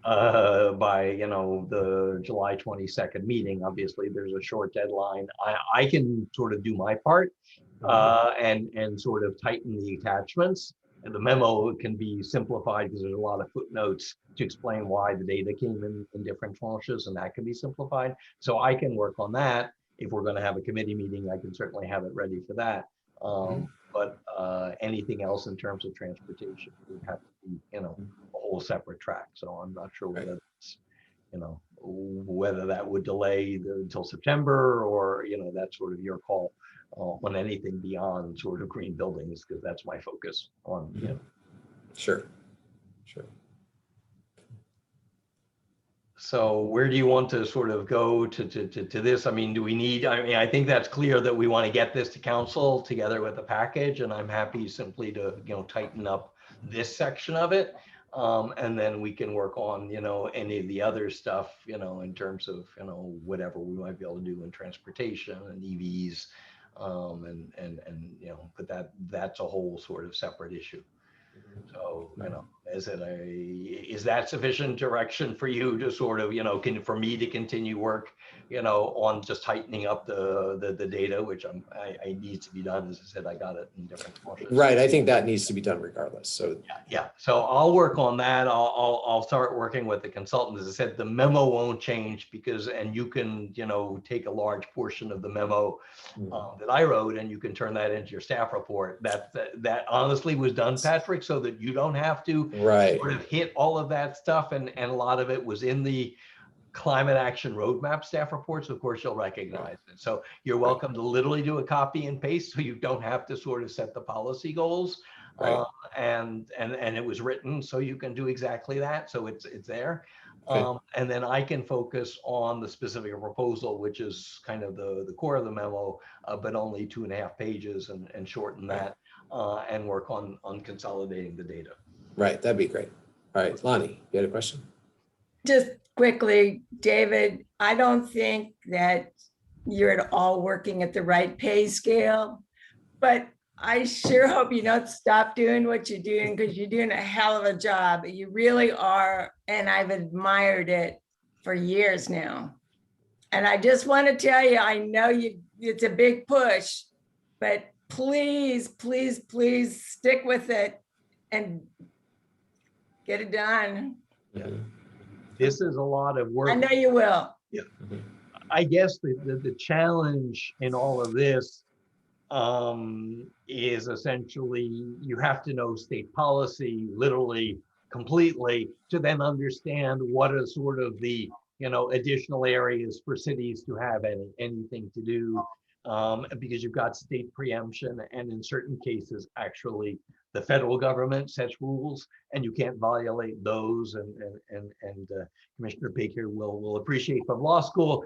by the July 22nd meeting, obviously there's a short deadline. I can sort of do my part and sort of tighten the attachments, the memo can be simplified because there's a lot of footnotes to explain why the data came in different tranches, and that can be simplified. So I can work on that. If we're going to have a committee meeting, I can certainly have it ready for that. But anything else in terms of transportation would have to be, a whole separate track. So I'm not sure whether it's, whether that would delay until September, or, that's sort of your call on anything beyond sort of green buildings, because that's my focus on, Sure. So where do you want to sort of go to this? I mean, I think that's clear that we want to get this to council together with the package, and I'm happy simply to, tighten up this section of it. And then we can work on, any of the other stuff, in terms of, whatever we might be able to do in transportation and EVs. But that's a whole sort of separate issue. So, is that sufficient direction for you to sort of, for me to continue work, on just tightening up the data, which I need to be done. As I said, I got it in different portions. Right. I think that needs to be done regardless. So yeah. So I'll work on that. I'll start working with the consultant. As I said, the memo won't change and you can, take a large portion of the memo that I wrote, and you can turn that into your staff report. That honestly was done, Patrick, so that you don't have to sort of hit all of that stuff. And a lot of it was in the climate action roadmap staff reports. Of course, you'll recognize it. So you're welcome to literally do a copy and paste, so you don't have to sort of set the policy goals. And it was written so you can do exactly that. So it's there. And then I can focus on the specific proposal, which is kind of the core of the memo, but only 2.5 pages, and shorten that and work on consolidating the data. Right. That'd be great. All right, Lonnie, you had a question? Just quickly, David, I don't think that you're at all working at the right pay scale, but I sure hope you don't stop doing what you're doing, because you're doing a hell of a job. You really are. And I've admired it for years now. And I just want to tell you, I know it's a big push, but please, please, please stick with it and get it done. Yeah. This is a lot of work. I know you will. Yeah. I guess the challenge in all of this is essentially you have to know state policy literally completely to then understand what are sort of the additional areas for cities to have anything to do, because you've got state preemption, and in certain cases actually the federal government sets rules and you can't violate those. And Commissioner Baker will appreciate from law school,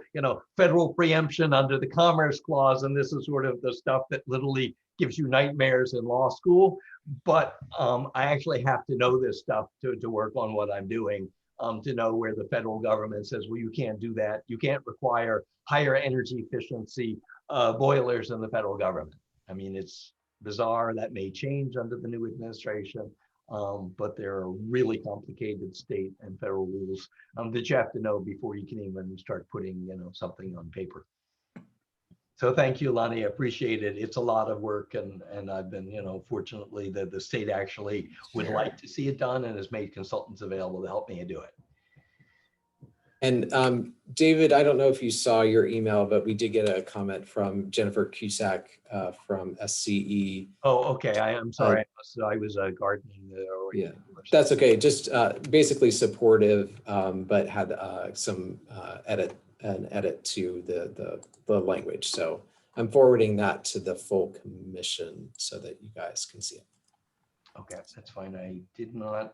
federal preemption under the Commerce Clause, and this is sort of the stuff that literally gives you nightmares in law school. But I actually have to know this stuff to work on what I'm doing, to know where the federal government says, well, you can't do that. You can't require higher energy efficiency boilers in the federal government. I mean, it's bizarre. That may change under the new administration, but there are really complicated state and federal rules that you have to know before you can even start putting something on paper. So thank you, Lonnie. I appreciate it. It's a lot of work, and I've been, fortunately the state actually would like to see it done and has made consultants available to help me do it. And David, I don't know if you saw your email, but we did get a comment from Jennifer Cusack from SCE. Oh, okay. I'm sorry. I was gardening. Yeah, that's okay. Just basically supportive, but had some edit to the language. So I'm forwarding that to the full commission so that you guys can see it. Okay, that's fine. I did not.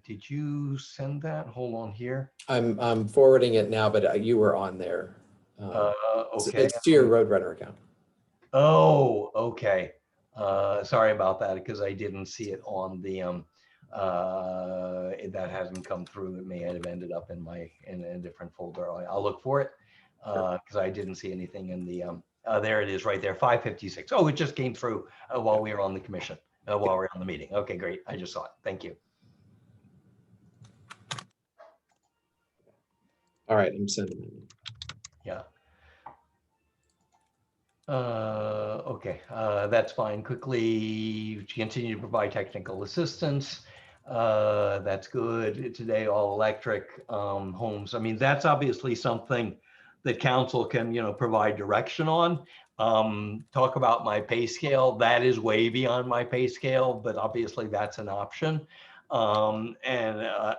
Did you send that? Hold on here. I'm forwarding it now, but you were on there. Okay. It's to your Roadrunner account. Oh, okay. Sorry about that, because I didn't see it on the that hasn't come through. It may have ended up in a different folder. I'll look for it, because I didn't see anything in the there it is right there, 556. Oh, it just came through while we were on the commission, while we were on the meeting. Okay, great. I just saw it. Thank you. All right, I'm sending it. Yeah. Okay, that's fine. Quickly continue to provide technical assistance. That's good. Today, all electric homes. I mean, that's obviously something that council can, provide direction on. Talk about my pay scale. That is way beyond my pay scale, but obviously that's an option. And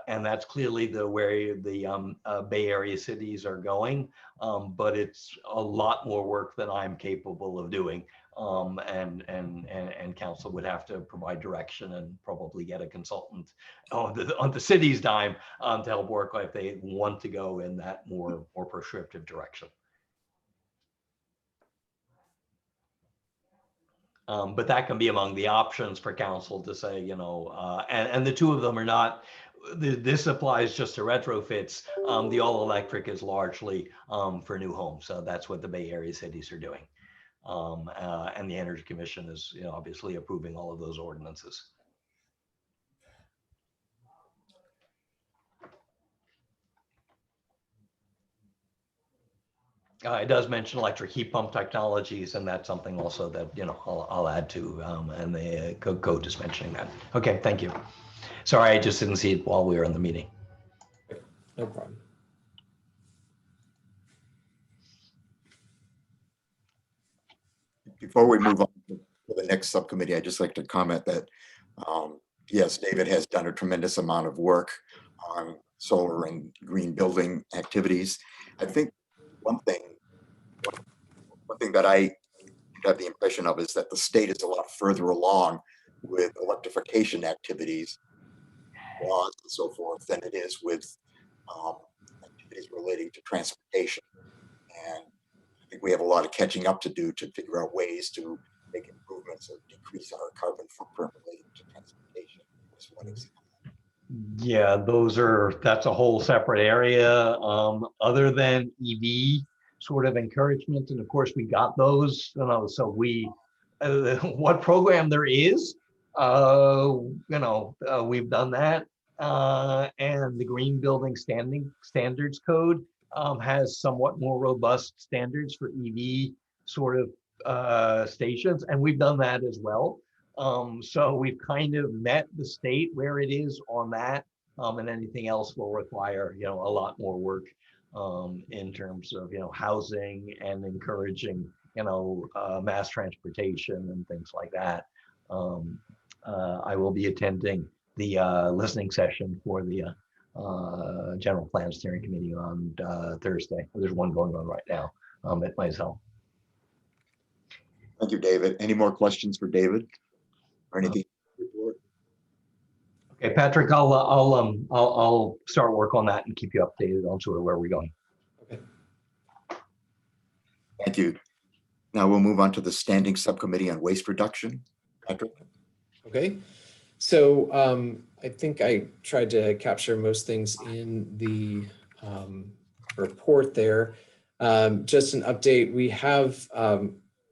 that's clearly where the Bay Area cities are going. But it's a lot more work than I'm capable of doing. And council would have to provide direction and probably get a consultant on the city's dime to help work if they want to go in that more prescriptive direction. But that can be among the options for council to say, and the two of them are not, this applies just to retrofits. The all electric is largely for new homes. So that's what the Bay Area cities are doing. And the Energy Commission is obviously approving all of those ordinances. It does mention electric heat pump technologies, and that's something also that I'll add to, and the code is mentioning that. Okay, thank you. Sorry, I just didn't see it while we were in the meeting. No problem. Before we move on to the next subcommittee, I'd just like to comment that, yes, David has done a tremendous amount of work on solar and green building activities. I think one thing that I have the impression of is that the state is a lot further along with electrification activities, laws and so forth, than it is with activities relating to transportation. And I think we have a lot of catching up to do to figure out ways to make improvements or decrease our carbon footprint related to transportation. That's one example. Yeah, that's a whole separate area. Other than EV sort of encouragement, and of course we got those. So we, what program there is, we've done that. And the Green Building Standards Code has somewhat more robust standards for EV sort of stations, and we've done that as well. So we've kind of met the state where it is on that, and anything else will require a lot more work in terms of housing and encouraging mass transportation and things like that. I will be attending the listening session for the General Plan Steering Committee on Thursday. There's one going on right now at myself. Thank you, David. Any more questions for David or anything? Okay, Patrick, I'll start work on that and keep you updated on sort of where we're going. Okay. Thank you. Now we'll move on to the Standing Subcommittee on Waste Reduction. Patrick. Okay. So I think I tried to capture most things in the report there. Just an update, we have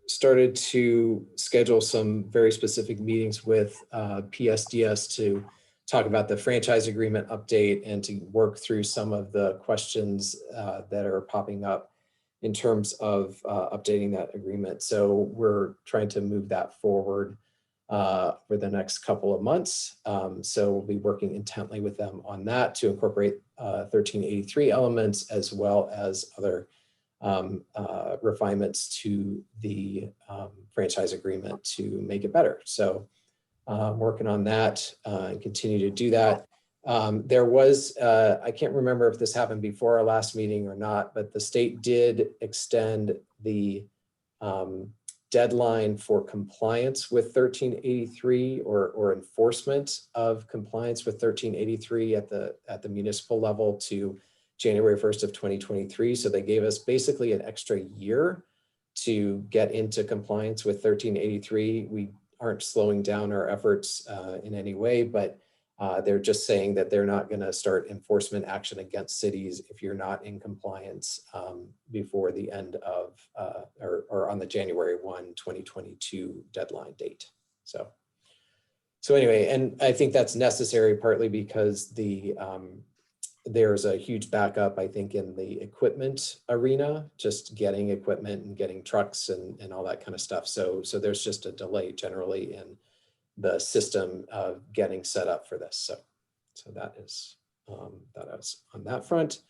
started to schedule some very specific meetings with PSDS to talk about the franchise agreement update and to work through some of the questions that are popping up in terms of updating that agreement. So we're trying to move that forward for the next couple of months. So we'll be working intently with them on that to incorporate 1383 elements as well as other refinements to the franchise agreement to make it better. So working on that and continue to do that. There was, I can't remember if this happened before our last meeting or not, but the state did extend the deadline for compliance with 1383 or enforcement of compliance with 1383 at the municipal level to January 1st of 2023. So they gave us basically an extra year to get into compliance with 1383. We aren't slowing down our efforts in any way, but they're just saying that they're not going to start enforcement action against cities if you're not in compliance before the end of or on the January 1, 2022 deadline date. So anyway, and I think that's necessary partly because the there's a huge backup, I think, in the equipment arena, just getting equipment and getting trucks and all that kind of stuff. So there's just a delay generally in the system of getting set up for this. So that is on that front.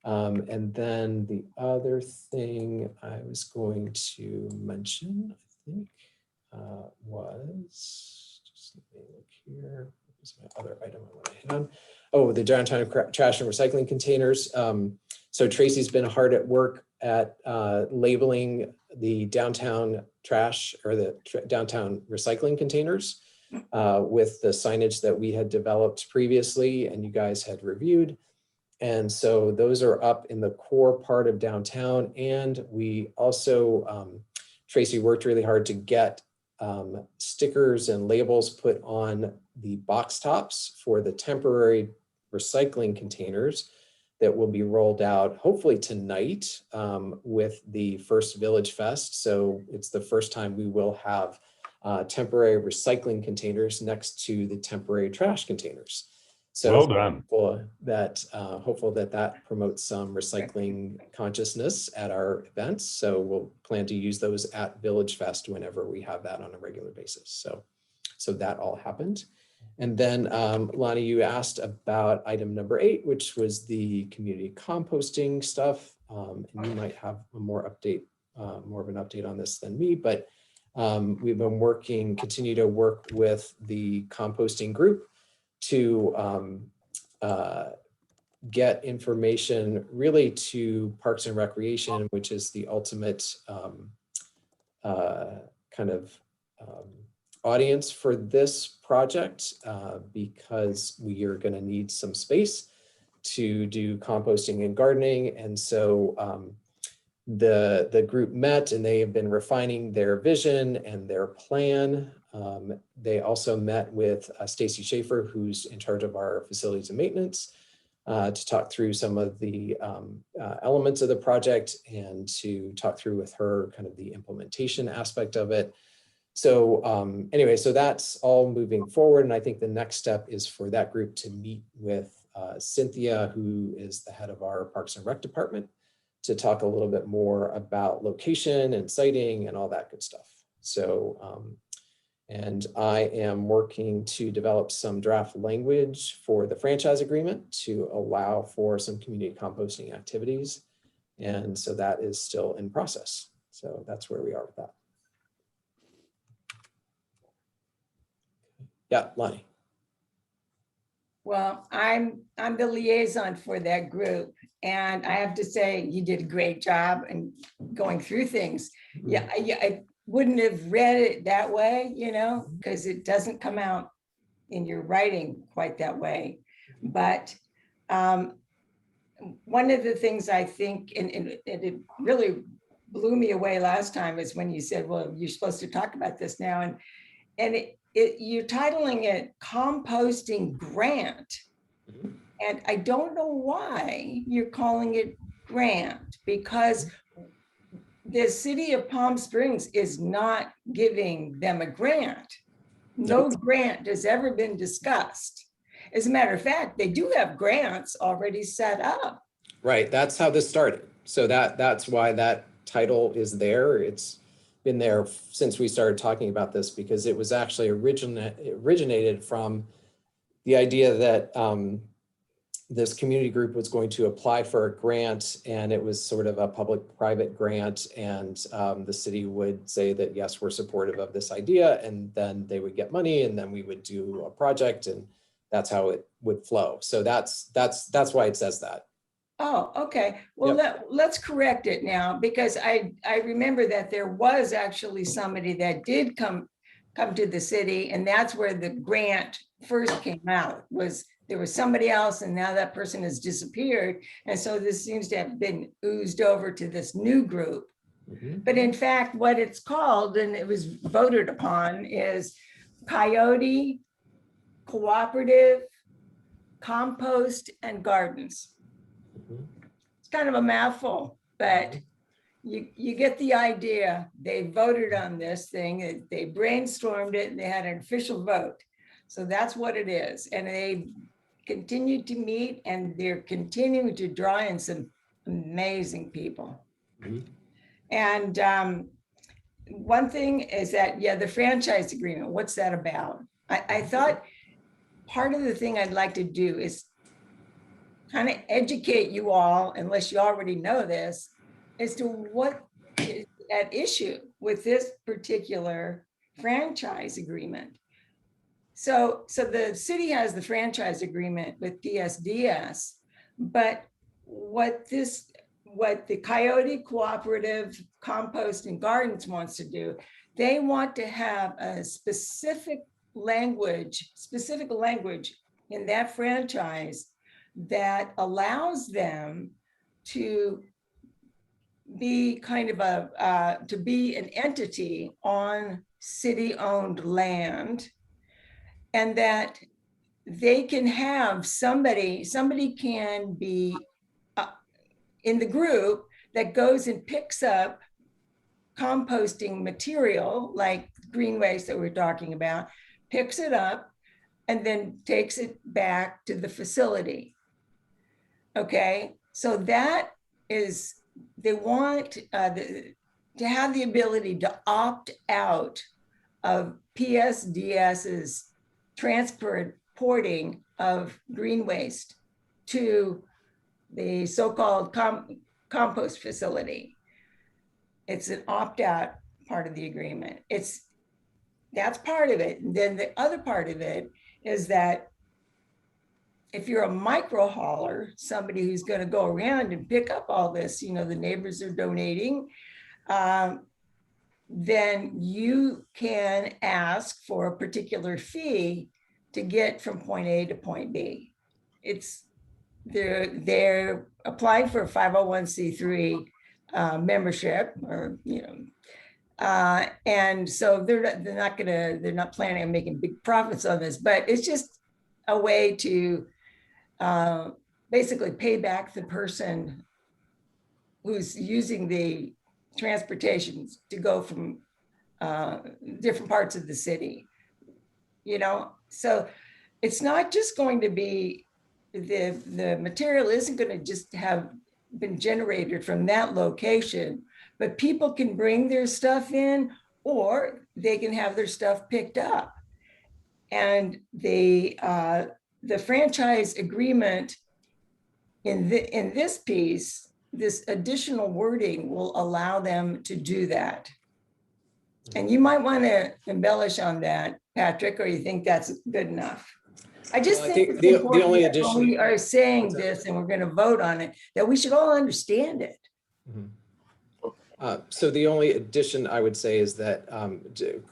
And then the other thing I was going to mention, I think, was, just let me look here. What was my other item I want to hit on? Oh, the downtown trash and recycling containers. So Tracy's been hard at work at labeling the downtown trash or the downtown recycling containers with the signage that we had developed previously and you guys had reviewed. And so those are up in the core part of downtown. And we also, Tracy worked really hard to get stickers and labels put on the box tops for the temporary recycling containers that will be rolled out hopefully tonight with the first Village Fest. So it's the first time we will have temporary recycling containers next to the temporary trash containers. So Well done. hopeful that promotes some recycling consciousness at our events. So we'll plan to use those at Village Fest whenever we have that on a regular basis. So that all happened. And then Lonnie, you asked about item number 8, which was the community composting stuff. And you might have a more of an update on this than me, but we've been continue to work with the composting group to get information really to Parks and Recreation, which is the ultimate kind of audience for this project, because we are going to need some space to do composting and gardening. And so the group met and they have been refining their vision and their plan. They also met with Stacy Schaefer, who's in charge of our facilities and maintenance, to talk through some of the elements of the project and to talk through with her kind of the implementation aspect of it. So anyway, so that's all moving forward. And I think the next step is for that group to meet with Cynthia, who is the head of our Parks and Rec department, to talk a little bit more about location and siting and all that good stuff. So, and I am working to develop some draft language for the franchise agreement to allow for some community composting activities. And so that is still in process. So that's where we are with that. Yeah, Lonnie. Well, I'm the liaison for that group. And I have to say, you did a great job in going through things. Yeah, I wouldn't have read it that way, you know, because it doesn't come out in your writing quite that way. But one of the things I think, and it really blew me away last time, is when you said, well, you're supposed to talk about this now. And you're titling it Composting Grant. And I don't know why you're calling it grant, because the city of Palm Springs is not giving them a grant. No grant has ever been discussed. As a matter of fact, they do have grants already set up. Right, that's how this started. So that's why that title is there. It's been there since we started talking about this, because it was actually originated from the idea that this community group was going to apply for a grant, and it was sort of a public-private grant, and the city would say that, yes, we're supportive of this idea, and then they would get money, and then we would do a project, and that's how it would flow. So that's why it says that. Oh, okay. Well, let's correct it now, because I remember that there was actually somebody that did come to the city, and that's where the grant first came out. There was somebody else, and now that person has disappeared, and so this seems to have been oozed over to this new group. But in fact, what it's called, and it was voted upon, is Coyote Cooperative Compost and Gardens. It's kind of a mouthful, but you get the idea. They voted on this thing, they brainstormed it, and they had an official vote. So that's what it is. And they continue to meet, and they're continuing to draw in some amazing people. Mhm. And one thing is that, yeah, the franchise agreement, what's that about? I thought part of the thing I'd like to do is kind of educate you all, unless you already know this, as to what is at issue with this particular franchise agreement. So the city has the franchise agreement with PSDS, but what the Coyote Cooperative Compost and Gardens wants to do, they want to have a specific language in that franchise that allows them to be kind of to be an entity on city-owned land, and that they can have somebody can be in the group that goes and picks up composting material like green waste that we're talking about, picks it up and then takes it back to the facility. Okay, so that is, they want to have the ability to opt out of PSDS's transporting of green waste to the so-called compost facility. It's an opt-out part of the agreement. That's part of it. And then the other part of it is that if you're a micro hauler, somebody who's going to go around and pick up all this, the neighbors are donating, then you can ask for a particular fee to get from point A to point B. They're applying for a 501c3 membership, or and so they're not planning on making big profits on this, but it's just a way to basically pay back the person who's using the transportations to go from different parts of the city, so it's not just going to be the material isn't going to just have been generated from that location, but people can bring their stuff in, or they can have their stuff picked up. And the franchise agreement in this piece, this additional wording will allow them to do that. And you might want to embellish on that, Patrick, or you think that's good enough? I just think it's the important only that addition, when we are saying this and we're going to vote on it, that we should all understand it. so the only addition I would say is that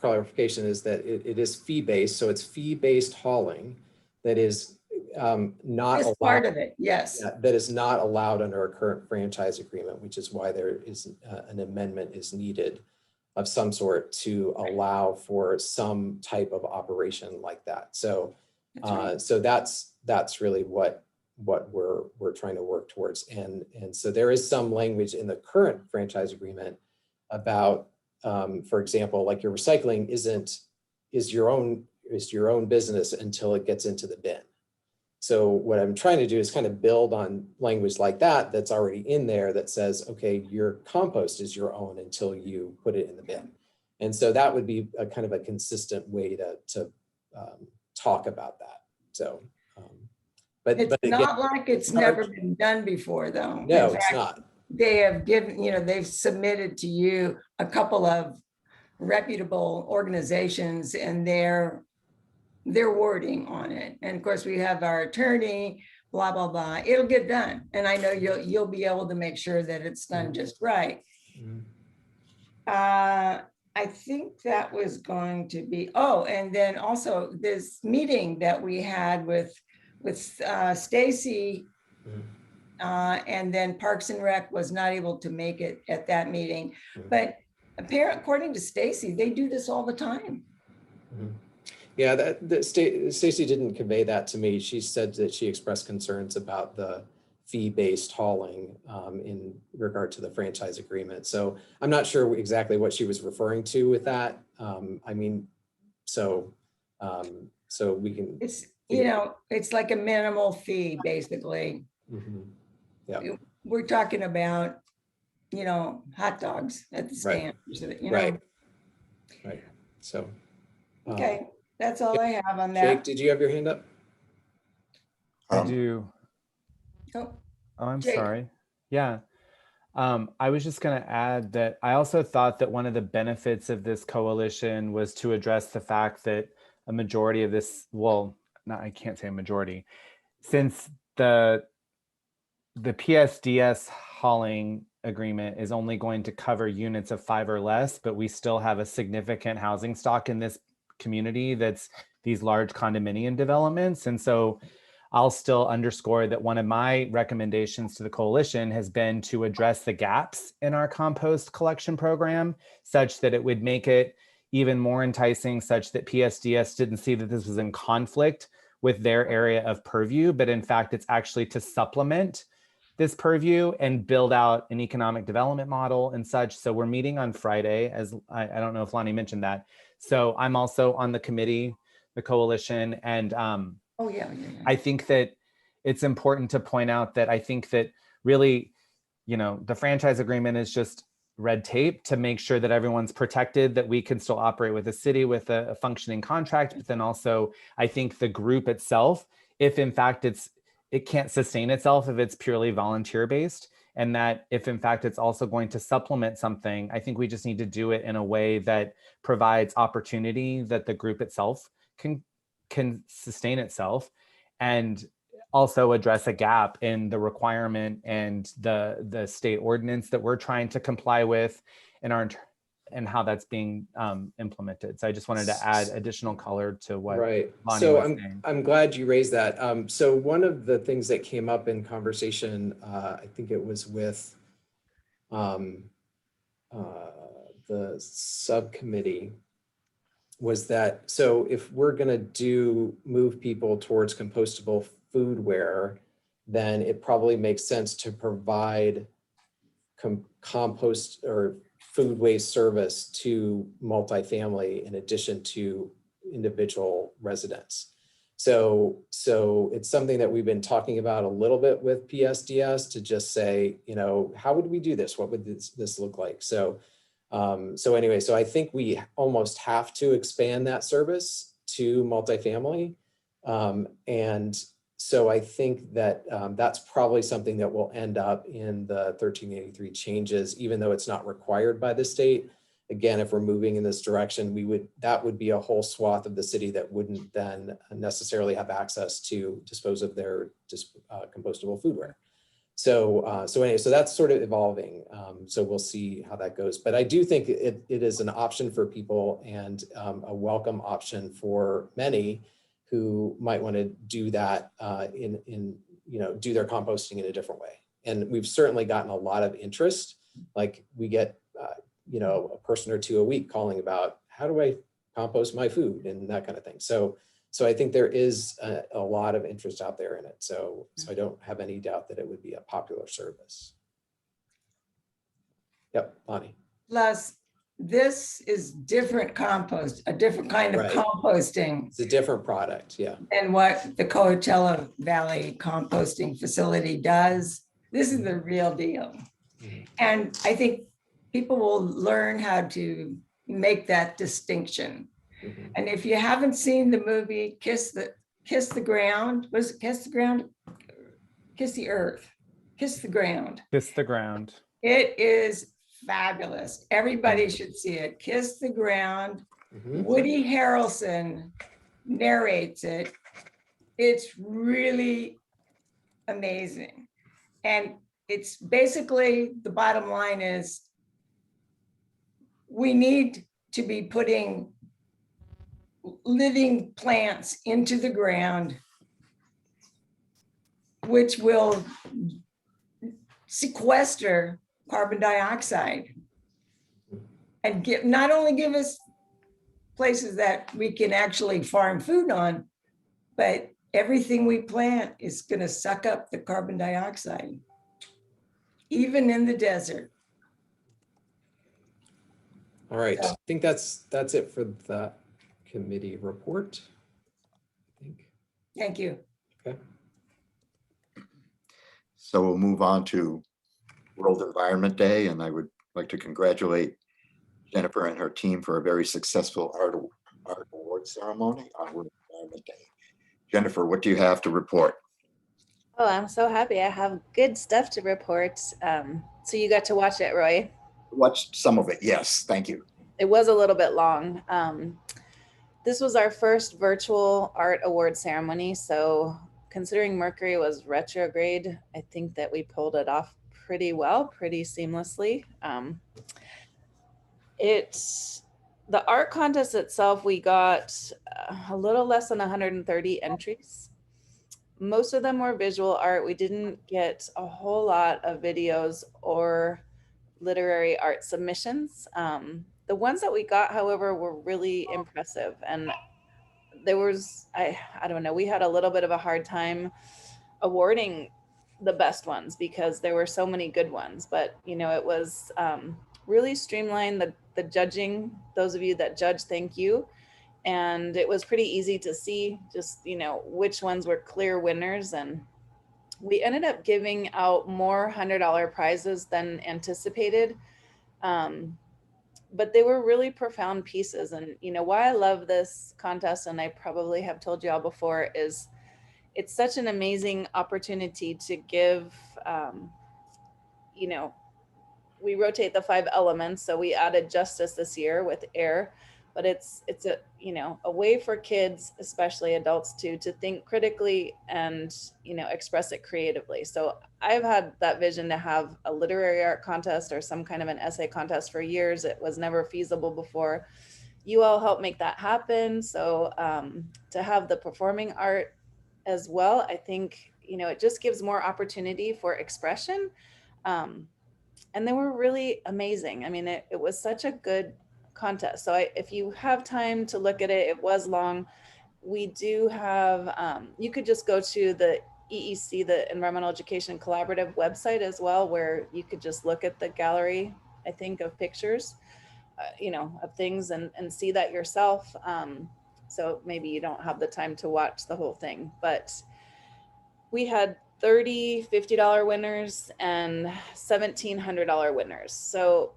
clarification is that it is fee-based, so it's fee-based hauling that is not This allowed, part of it, yes. that is not allowed under our current franchise agreement, which is why there is an amendment is needed of some sort to allow for some type of operation like that. So That's right. so that's really what we're trying to work towards. And so there is some language in the current franchise agreement about, for example, like your recycling is your own business until it gets into the bin. So what I'm trying to do is kind of build on language like that that's already in there that says, okay, your compost is your own until you put it in the bin. And so that would be a kind of a consistent way to talk about that. So, but It's again, not like it's never been done before, though. no, In it's fact, not. they have given, they've submitted to you a couple of reputable organizations and their wording on it. And of course, we have our attorney, blah, blah, blah. It'll get done. And I know you'll be able to make sure that it's done just right. I think that was going to be, and then also this meeting that we had with Stacy, and then Parks and Rec was not able to make it at that meeting. But apparently, according to Stacy, they do this all the time. Yeah, Stacy didn't convey that to me. She said that she expressed concerns about the fee-based hauling in regard to the franchise agreement. So I'm not sure exactly what she was referring to with that. So we can. It's, you know, it's like a minimal fee, basically. Mhm. Yeah. We're talking about, you know, hot dogs at the stand, you know. Right. Right. So. Okay, that's all I have on Jake, that. did you have your hand up? I do. Oh, Oh, I'm Jake. sorry. Yeah. I was just going to add that I also thought that one of the benefits of this coalition was to address the fact that a majority of this, well, not, I can't say a majority, since the PSDS hauling agreement is only going to cover units of 5 or less, but we still have a significant housing stock in this community that's these large condominium developments. And so I'll still underscore that one of my recommendations to the coalition has been to address the gaps in our compost collection program such that it would make it even more enticing, such that PSDS didn't see that this was in conflict with their area of purview, but in fact, it's actually to supplement this purview and build out an economic development model and such. So we're meeting on Friday, as I don't know if Lonnie mentioned that. So I'm also on the committee, the coalition, and Oh, yeah. I think that it's important to point out that I think that really, you know, the franchise agreement is just red tape to make sure that everyone's protected, that we can still operate with the city with a functioning contract. But then also, I think the group itself, if in fact it can't sustain itself if it's purely volunteer based, and that if in fact it's also going to supplement something, I think we just need to do it in a way that provides opportunity that the group itself can sustain itself, and also address a gap in the requirement and the state ordinance that we're trying to comply with and how that's being implemented. So I just wanted to add additional color to what Right. Lonnie So was saying. I'm glad you raised that. So one of the things that came up in conversation, I think it was with the subcommittee, was that, so if we're going to move people towards compostable foodware, then it probably makes sense to provide compost or food waste service to multifamily in addition to individual residents. So it's something that we've been talking about a little bit with PSDS to just say, you know, how would we do this? What would this look like? So anyway, so I think we almost have to expand that service to multifamily. And so I think that that's probably something that will end up in the 1383 changes, even though it's not required by the state. Again, if we're moving in this direction, that would be a whole swath of the city that wouldn't then necessarily have access to dispose of their compostable foodware. So anyway, so that's sort of evolving. So we'll see how that goes. But I do think it is an option for people, and a welcome option for many who might want to do that do their composting in a different way. And we've certainly gotten a lot of interest. Like we get a person or two a week calling about, how do I compost my food and that kind of thing. So I think there is a lot of interest out there in it. So I don't have any doubt that it would be a popular service. Yep, Bonnie. Plus, this is different compost, a different kind of Right. composting It's a different product, yeah. than what the Coachella Valley composting facility does. This is the real deal. And I think people will learn how to make that distinction. Mhm. And if you haven't seen the movie Kiss the Ground, was it Kiss the Ground? Kiss the Earth, Kiss the Ground. Kiss the Ground. It is fabulous. Everybody should see it. Kiss the Ground. Mhm. Woody Harrelson narrates it. It's really amazing. And it's basically, the bottom line is we need to be putting living plants into the ground, which will sequester carbon dioxide and not only give us places that we can actually farm food on, but everything we plant is going to suck up the carbon dioxide, even in the desert. All right, I think that's it for the committee report. think. Thank you. Okay. So we'll move on to World Environment Day, and I would like to congratulate Jennifer and her team for a very successful art award ceremony on World Environment Day. Jennifer, what do you have to report? Oh, I'm so happy. I have good stuff to report. So you got to watch it, Roy? Watched some of it, yes, thank you. It was a little bit long. This was our first virtual art award ceremony. So considering Mercury was retrograde, I think that we pulled it off pretty well, pretty seamlessly. The art contest itself, we got a little less than 130 entries. Most of them were visual art. We didn't get a whole lot of videos or literary art submissions. The ones that we got, however, were really impressive. And there was, I don't know, we had a little bit of a hard time awarding the best ones because there were so many good ones. But, you know, it was really streamlined, the judging. Those of you that judge, thank you. And it was pretty easy to see just, you know, which ones were clear winners. And we ended up giving out more $100 prizes than anticipated. But they were really profound pieces. And, you know, why I love this contest, and I probably have told you all before, is it's such an amazing opportunity to give, you know, we rotate the 5 elements. So we added justice this year with air, but it's a, you know, a way for kids, especially adults to think critically and, you know, express it creatively. So I've had that vision to have a literary art contest or some kind of an essay contest for years. It was never feasible before. You all helped make that happen. So to have the performing art as well, I think, you know, it just gives more opportunity for expression. And they were really amazing. I mean, it was such a good contest. So if you have time to look at it, it was long. We do have, you could just go to the EEC, the Environmental Education Collaborative website as well, where you could just look at the gallery, I think, of pictures, you know, of things and see that yourself. So maybe you don't have the time to watch the whole thing, but we had 30 $50 winners and $1,700 winners. So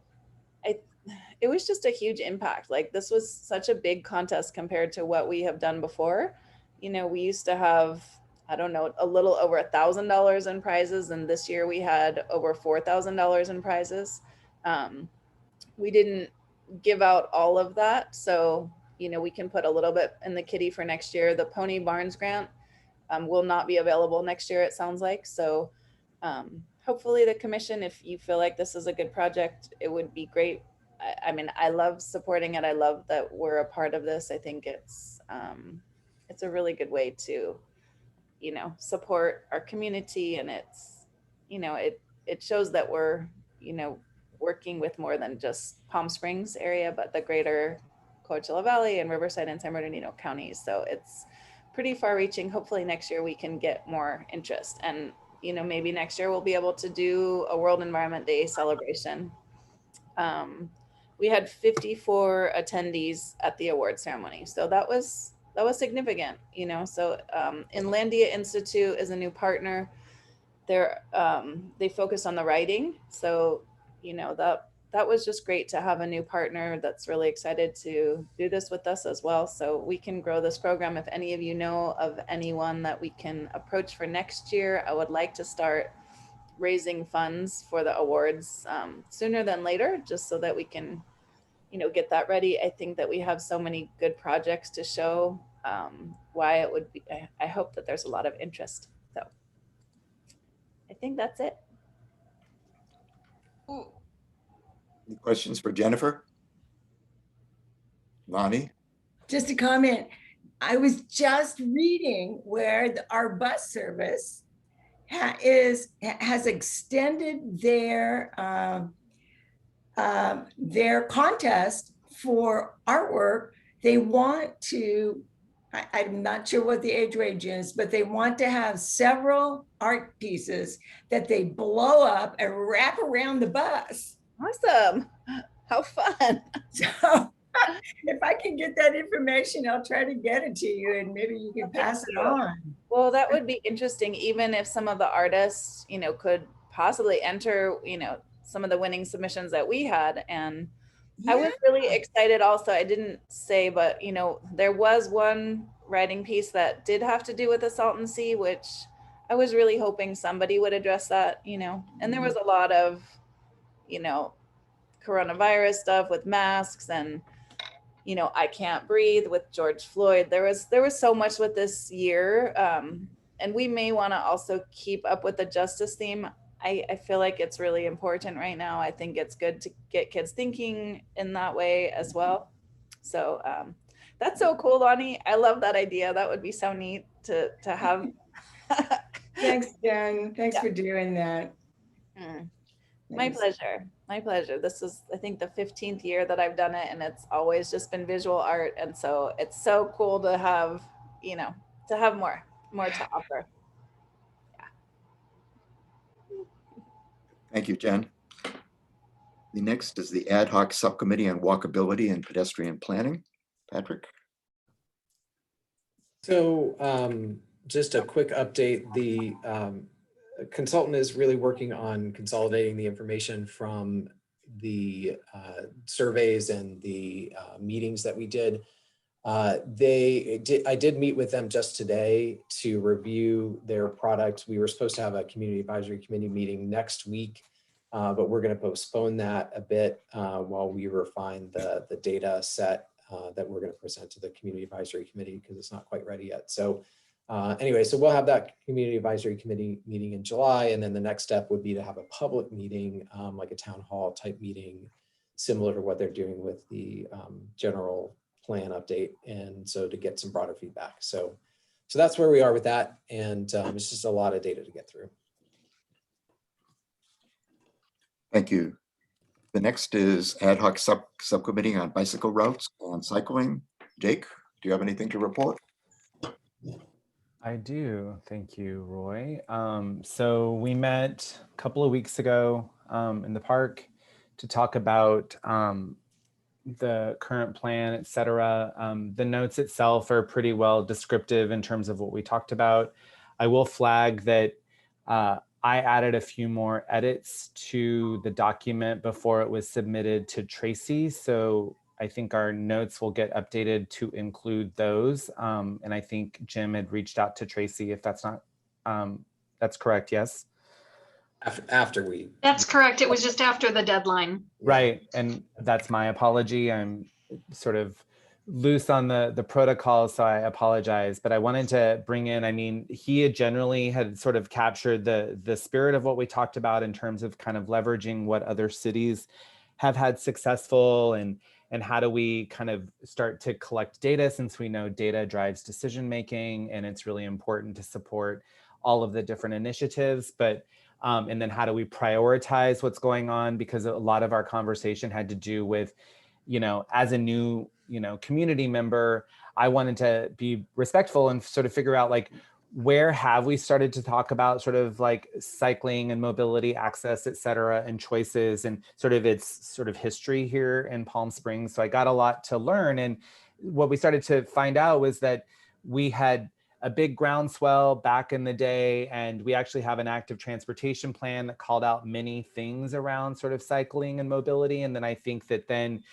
it was just a huge impact. Like, this was such a big contest compared to what we have done before. You know, we used to have, I don't know, a little over $1,000 in prizes, and this year we had over $4,000 in prizes. We didn't give out all of that, so, you know, we can put a little bit in the kitty for next year. The Pony Barnes grant will not be available next year, it sounds like. So hopefully the commission, if you feel like this is a good project, it would be great. I mean, I love supporting it. I love that we're a part of this. I think it's a really good way to, you know, support our community. And it's, you know, it shows that we're, you know, working with more than just Palm Springs area, but the greater Coachella Valley and Riverside and San Bernardino counties. So it's pretty far reaching. Hopefully next year we can get more interest, and, you know, maybe next year we'll be able to do a World Environment Day celebration. We had 54 attendees at the award ceremony. So that was significant, you know. So Inlandia Institute is a new partner. They focus on the writing. So, you know, that was just great to have a new partner that's really excited to do this with us as well. So we can grow this program. If any of you know of anyone that we can approach for next year, I would like to start raising funds for the awards sooner than later, just so that we can, you know, get that ready. I think that we have so many good projects to show why it would be. I hope that there's a lot of interest. So I think that's it. Any questions for Jennifer? Lonnie? Just a comment. I was just reading where our bus service has extended their contest for artwork. They want to, I'm not sure what the age range is, but they want to have several art pieces that they blow up and wrap around the bus. Awesome. How fun. So If I can get that information, I'll try to get it to you and maybe you can pass it on. Well, that would be interesting, even if some of the artists, could possibly enter, some of the winning submissions that we had. And I was really excited also. I didn't say, but there was one writing piece that did have to do with the Salton Sea, which I was really hoping somebody would address that, and there was a lot of, coronavirus stuff with masks and, I Can't Breathe with George Floyd. There was so much with this year. And we may want to also keep up with the justice theme. I feel like it's really important right now. I think it's good to get kids thinking in that way as well. So that's so cool, Lonnie. I love that idea. That would be so neat to have. Thanks, Jen. Thanks for doing that. My pleasure. My pleasure. This is, I think, the 15th year that I've done it, and it's always just been visual art. And so it's so cool to have, to have more to offer. Thank you, Jen. The next is the Ad Hoc Subcommittee on Walkability and Pedestrian Planning. Patrick. So just a quick update. The consultant is really working on consolidating the information from the surveys and the meetings that we did. I did meet with them just today to review their product. We were supposed to have a community advisory committee meeting next week, but we're going to postpone that a bit while we refine the data set that we're going to present to the community advisory committee because it's not quite ready yet. So anyway, so we'll have that community advisory committee meeting in July, and then the next step would be to have a public meeting, like a town hall type meeting, similar to what they're doing with the general plan update, and so to get some broader feedback. So that's where we are with that, and it's just a lot of data to get through. Thank you. The next is Ad Hoc Subcommittee on Bicycle Routes and Cycling. Jake, do you have anything to report? I do. Thank you, Roy. So we met a couple of weeks ago in the park to talk about the current plan, et cetera. The notes itself are pretty well descriptive in terms of what we talked about. I will flag that I added a few more edits to the document before it was submitted to Tracy. So I think our notes will get updated to include those. And I think Jim had reached out to Tracy, if that's not, that's correct, yes? After we. That's correct. It was just after the deadline. Right, and that's my apology. I'm sort of loose on the protocol, so I apologize. But I wanted to bring in, I mean, he had generally had sort of captured the spirit of what we talked about in terms of kind of leveraging what other cities have had successful and how do we kind of start to collect data, since we know data drives decision making and it's really important to support all of the different initiatives. But and then how do we prioritize what's going on? Because a lot of our conversation had to do with, as a new, community member, I wanted to be respectful and sort of figure out like, where have we started to talk about sort of like cycling and mobility access, et cetera, and choices and sort of its sort of history here in Palm Springs. So I got a lot to learn. And what we started to find out was that we had a big groundswell back in the day, and we actually have an active transportation plan that called out many things around sort of cycling and mobility. And then I think that then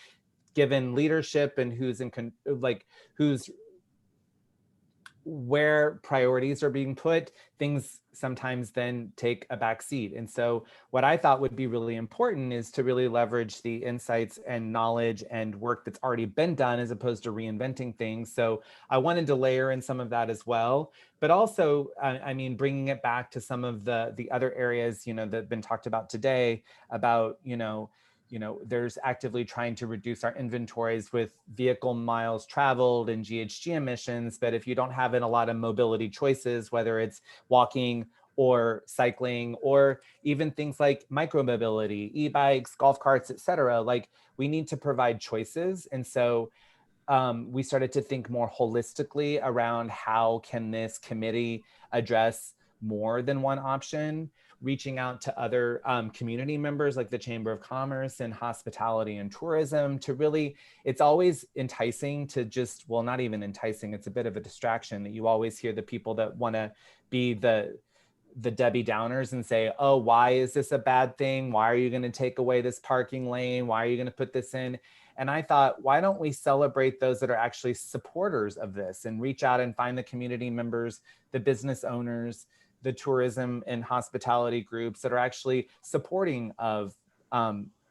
given leadership and where priorities are being put, things sometimes then take a back seat. And so what I thought would be really important is to really leverage the insights and knowledge and work that's already been done as opposed to reinventing things. So I wanted to layer in some of that as well, but also, I mean, bringing it back to some of the other areas, that have been talked about today about, there's actively trying to reduce our inventories with vehicle miles traveled and GHG emissions. But if you don't have a lot of mobility choices, whether it's walking or cycling, or even things like micromobility, e-bikes, golf carts, et cetera, like we need to provide choices. And so we started to think more holistically around how can this committee address more than one option. reaching out to other community members like the Chamber of Commerce and Hospitality and Tourism to really, it's always enticing to just, well, not even enticing, it's a bit of a distraction that you always hear the people that want to be the Debbie Downers and say, oh, why is this a bad thing? Why are you going to take away this parking lane? Why are you going to put this in? And I thought, why don't we celebrate those that are actually supporters of this and reach out and find the community members, the business owners, the tourism and hospitality groups that are actually supporting of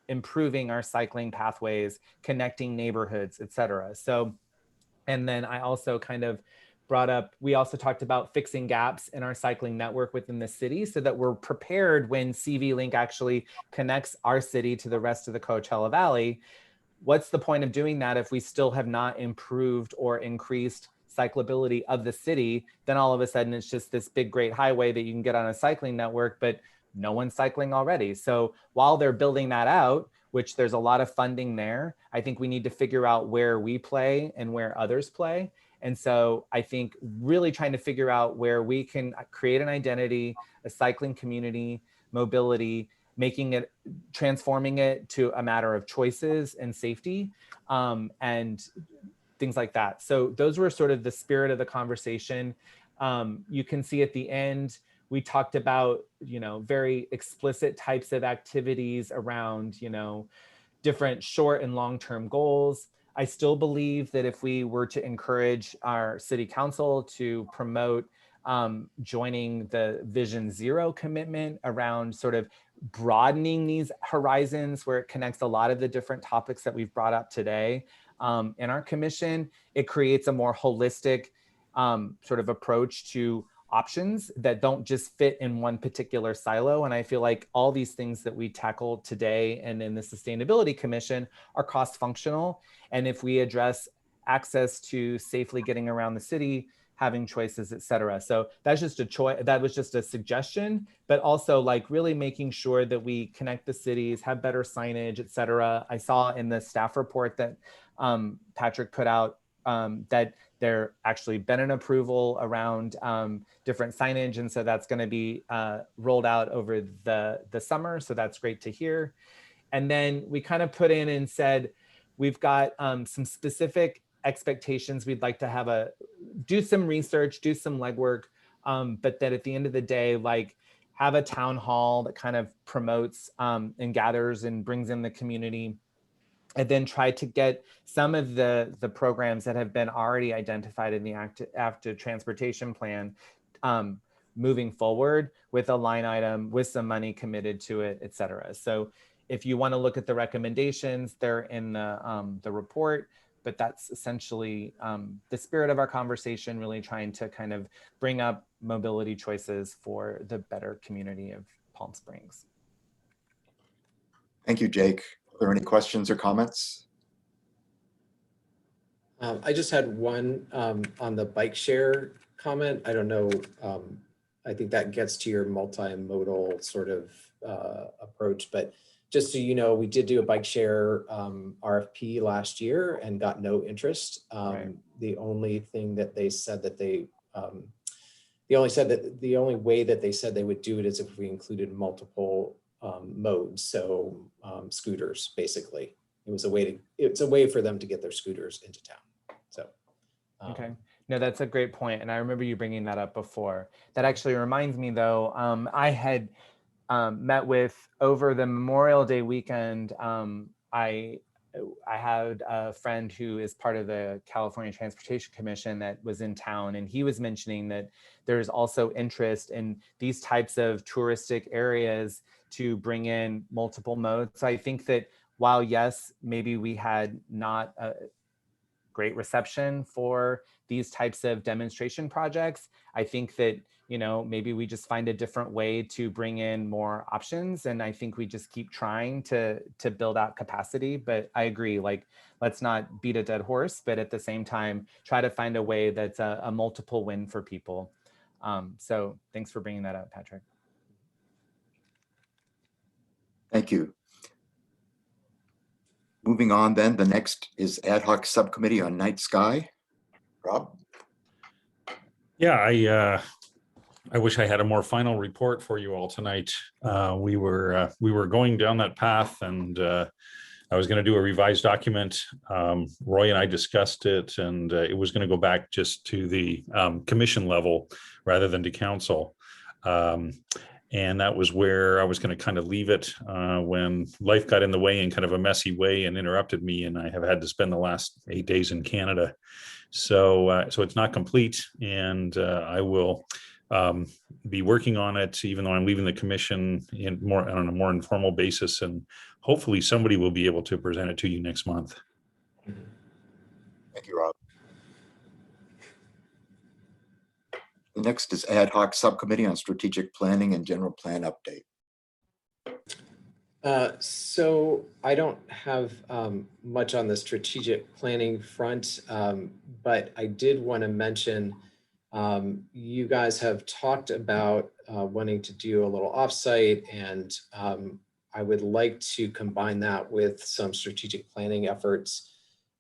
improving our cycling pathways, connecting neighborhoods, et cetera. So, and then I also kind of brought up, we also talked about fixing gaps in our cycling network within the city so that we're prepared when CV Link actually connects our city to the rest of the Coachella Valley. What's the point of doing that if we still have not improved or increased cyclability of the city? Then all of a sudden it's just this big, great highway that you can get on a cycling network, but no one's cycling already. So while they're building that out, which there's a lot of funding there, I think we need to figure out where we play and where others play. And so I think really trying to figure out where we can create an identity, a cycling community, mobility, making it, transforming it to a matter of choices and safety, and things like that. So those were sort of the spirit of the conversation. You can see at the end, we talked about, very explicit types of activities around, different short and long-term goals. I still believe that if we were to encourage our city council to promote joining the Vision Zero commitment around sort of broadening these horizons where it connects a lot of the different topics that we've brought up today in our commission, it creates a more holistic sort of approach to options that don't just fit in one particular silo. And I feel like all these things that we tackled today and in the Sustainability Commission are cross-functional. And if we address access to safely getting around the city, having choices, et cetera. So that's just a choice. That was just a suggestion, but also like really making sure that we connect the cities, have better signage, et cetera. I saw in the staff report that Patrick put out that there actually been an approval around different signage. And so that's going to be rolled out over the summer. So that's great to hear. And then we kind of put in and said, we've got some specific expectations. We'd like to do some research, do some legwork, but that at the end of the day, like have a town hall that kind of promotes and gathers and brings in the community, and then try to get some of the programs that have been already identified in the active transportation plan moving forward with a line item, with some money committed to it, et cetera. So if you want to look at the recommendations, they're in the report, but that's essentially the spirit of our conversation, really trying to kind of bring up mobility choices for the better community of Palm Springs. Thank you, Jake. Are there any questions or comments? I just had one on the bike share comment. I don't know. I think that gets to your multimodal sort of approach, but just so you know, we did do a bike share RFP last year and got no interest. Right. The only thing that they said that the only way that they said they would do it is if we included multiple modes. So scooters, basically. It's a way for them to get their scooters into town. So. Okay. No, that's a great point. And I remember you bringing that up before. That actually reminds me though, I had met with over the Memorial Day weekend. I had a friend who is part of the California Transportation Commission that was in town, and he was mentioning that there's also interest in these types of touristic areas to bring in multiple modes. So I think that while yes, maybe we had not a great reception for these types of demonstration projects, I think that, maybe we just find a different way to bring in more options. And I think we just keep trying to build out capacity. But I agree, like, let's not beat a dead horse, but at the same time, try to find a way that's a multiple win for people. So thanks for bringing that up, Patrick. Thank you. Moving on then, the next is Ad Hoc Subcommittee on Night Sky. Rob? Yeah, I wish I had a more final report for you all tonight. We were going down that path, and I was going to do a revised document. Roy and I discussed it, and it was going to go back just to the commission level rather than to council. And that was where I was going to kind of leave it when life got in the way in kind of a messy way and interrupted me. And I have had to spend the last 8 days in Canada. So it's not complete, and I will be working on it, even though I'm leaving the commission on a more informal basis, and hopefully somebody will be able to present it to you next month. Thank you, Rob. The next is Ad Hoc Subcommittee on Strategic Planning and General Plan Update. So I don't have much on the strategic planning front, but I did want to mention you guys have talked about wanting to do a little offsite, and I would like to combine that with some strategic planning efforts.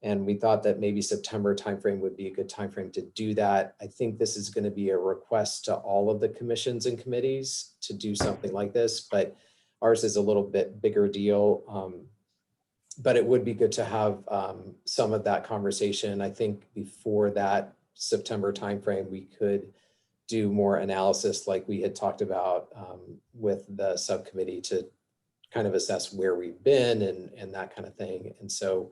And we thought that maybe September timeframe would be a good timeframe to do that. I think this is going to be a request to all of the commissions and committees to do something like this, but ours is a little bit bigger deal. But it would be good to have some of that conversation. I think before that September timeframe, we could do more analysis like we had talked about with the subcommittee to kind of assess where we've been and that kind of thing. And so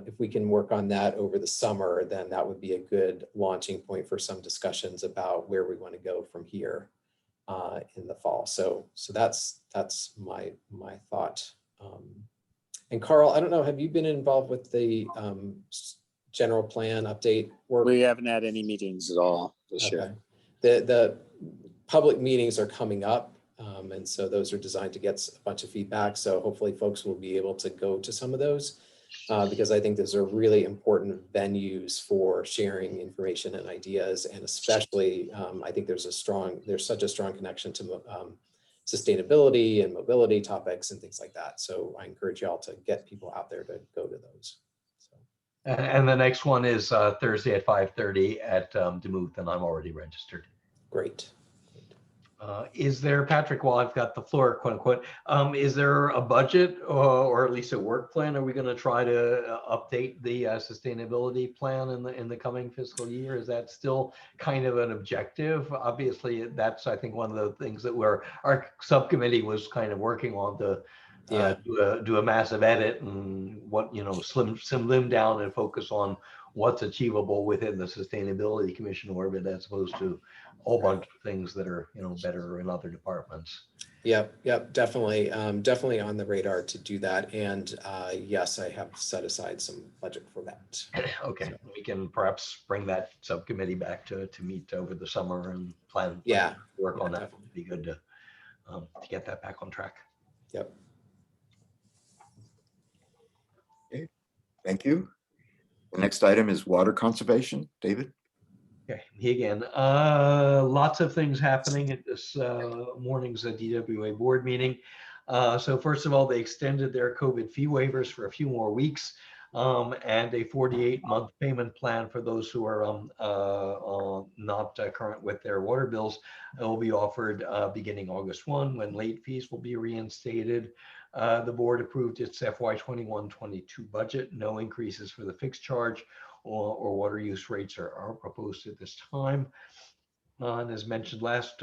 if we can work on that over the summer, then that would be a good launching point for some discussions about where we want to go from here in the fall. So that's my thought. And Carl, I don't know, have you been involved with the general plan update work? We haven't had any meetings at all this year. The public meetings are coming up. And so those are designed to get a bunch of feedback. So hopefully folks will be able to go to some of those because I think those are really important venues for sharing information and ideas. And especially, I think there's such a strong connection to sustainability and mobility topics and things like that. So I encourage y'all to get people out there to go to those. So. And the next one is Thursday at 5:30 at Demuth, and I'm already registered. Great. Is there, Patrick, while I've got the floor, quote unquote, is there a budget or at least a work plan? Are we going to try to update the sustainability plan in the coming fiscal year? Is that still kind of an objective? Obviously, that's, I think, one of the things that our subcommittee was kind of working on to do a massive edit and slim down and focus on what's achievable within the Sustainability Commission orbit as opposed to a whole bunch of things that are better in other departments. Yep, definitely definitely on the radar to do that. And yes, I have set aside some budget for that. Okay, so we can perhaps bring that subcommittee back to meet over the summer and plan work on that. Definitely. It'd be good to get that back on track. Yep. Okay, thank you. The next item is water conservation. David? Okay, me again. Lots of things happening at this morning's DWA board meeting. So first of all, they extended their COVID fee waivers for a few more weeks and a 48-month payment plan for those who are not current with their water bills. It will be offered beginning August 1 when late fees will be reinstated. The board approved its FY21-22 budget. No increases for the fixed charge or water use rates are proposed at this time. And as mentioned last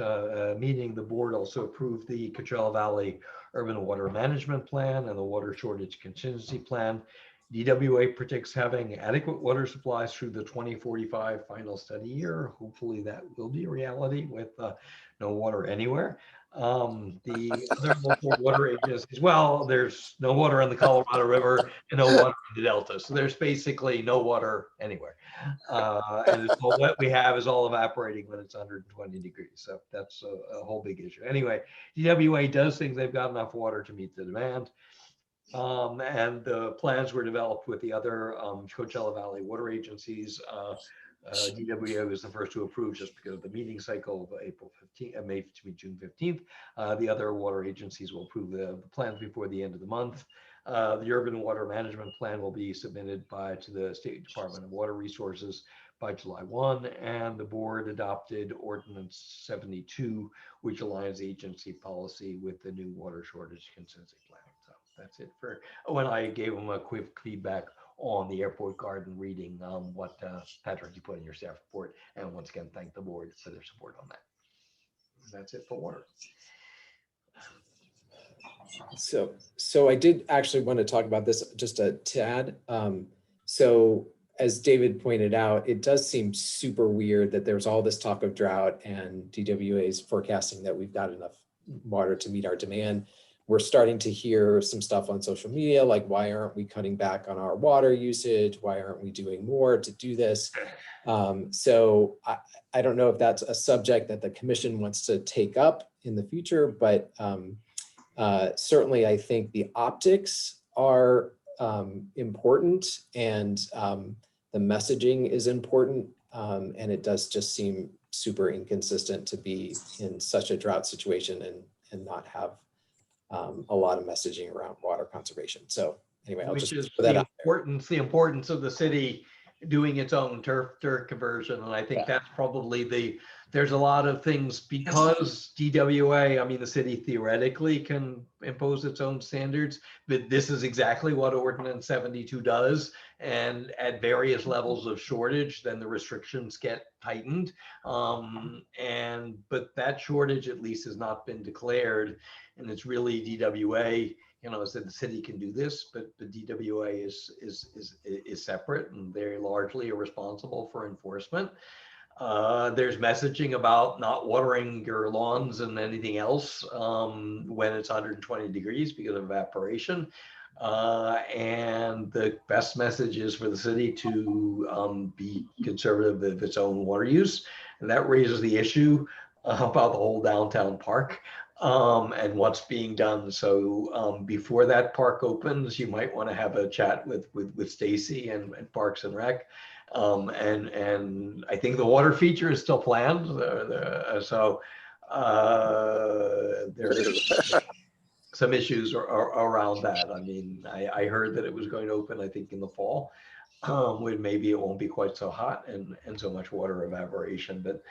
meeting, the board also approved the Catrell Valley Urban Water Management Plan and the Water Shortage Contingency Plan. DWA predicts having adequate water supplies through the 2045 final study year. Hopefully that will be a reality with no water anywhere. The other local water agencies, well, there's no water in the Colorado River and no water in the Delta. So there's basically no water anywhere. And what we have is all evaporating when it's 120 degrees. So that's a whole big issue. Anyway, DWA does think they've got enough water to meet the demand. And the plans were developed with the other Coachella Valley water agencies. DWA was the first to approve just because of the meeting cycle of April 15th, May to June 15th. The other water agencies will approve the plans before the end of the month. The urban water management plan will be submitted to the State Department of Water Resources by July 1, and the board adopted Ordinance 72, which aligns agency policy with the new water shortage contingency plan. So that's it for, when I gave them a quick feedback on the airport garden reading what Patrick, you put in your staff report, and once again, thank the board for their support on that. That's it for water. So I did actually want to talk about this just a tad. So as David pointed out, it does seem super weird that there's all this talk of drought and DWA is forecasting that we've got enough water to meet our demand. We're starting to hear some stuff on social media, like why aren't we cutting back on our water usage? Why aren't we doing more to do this? So I don't know if that's a subject that the commission wants to take up in the future, but certainly I think the optics are important, and the messaging is important, and it does just seem super inconsistent to be in such a drought situation and not have a lot of messaging around water conservation. So anyway, I'll Which just is put that the out there. importance of the city doing its own turf dirt conversion. And I think Yeah. that's probably there's a lot of things because DWA, I mean, the city theoretically can impose its own standards, but this is exactly what Ordinance 72 does. And at various levels of shortage, then the restrictions get tightened. But that shortage at least has not been declared. And it's really DWA, said the city can do this, but the DWA is separate, and they're largely responsible for enforcement. There's messaging about not watering your lawns and anything else when it's 120 degrees because of evaporation. And the best message is for the city to be conservative of its own water use. And that raises the issue about the whole downtown park and what's being done. So before that park opens, you might want to have a chat with Stacy and Parks and Rec. And I think the water feature is still planned. So there's some issues around that. I mean, I heard that it was going to open, I think, in the fall. When maybe it won't be quite so hot and so much water evaporation, but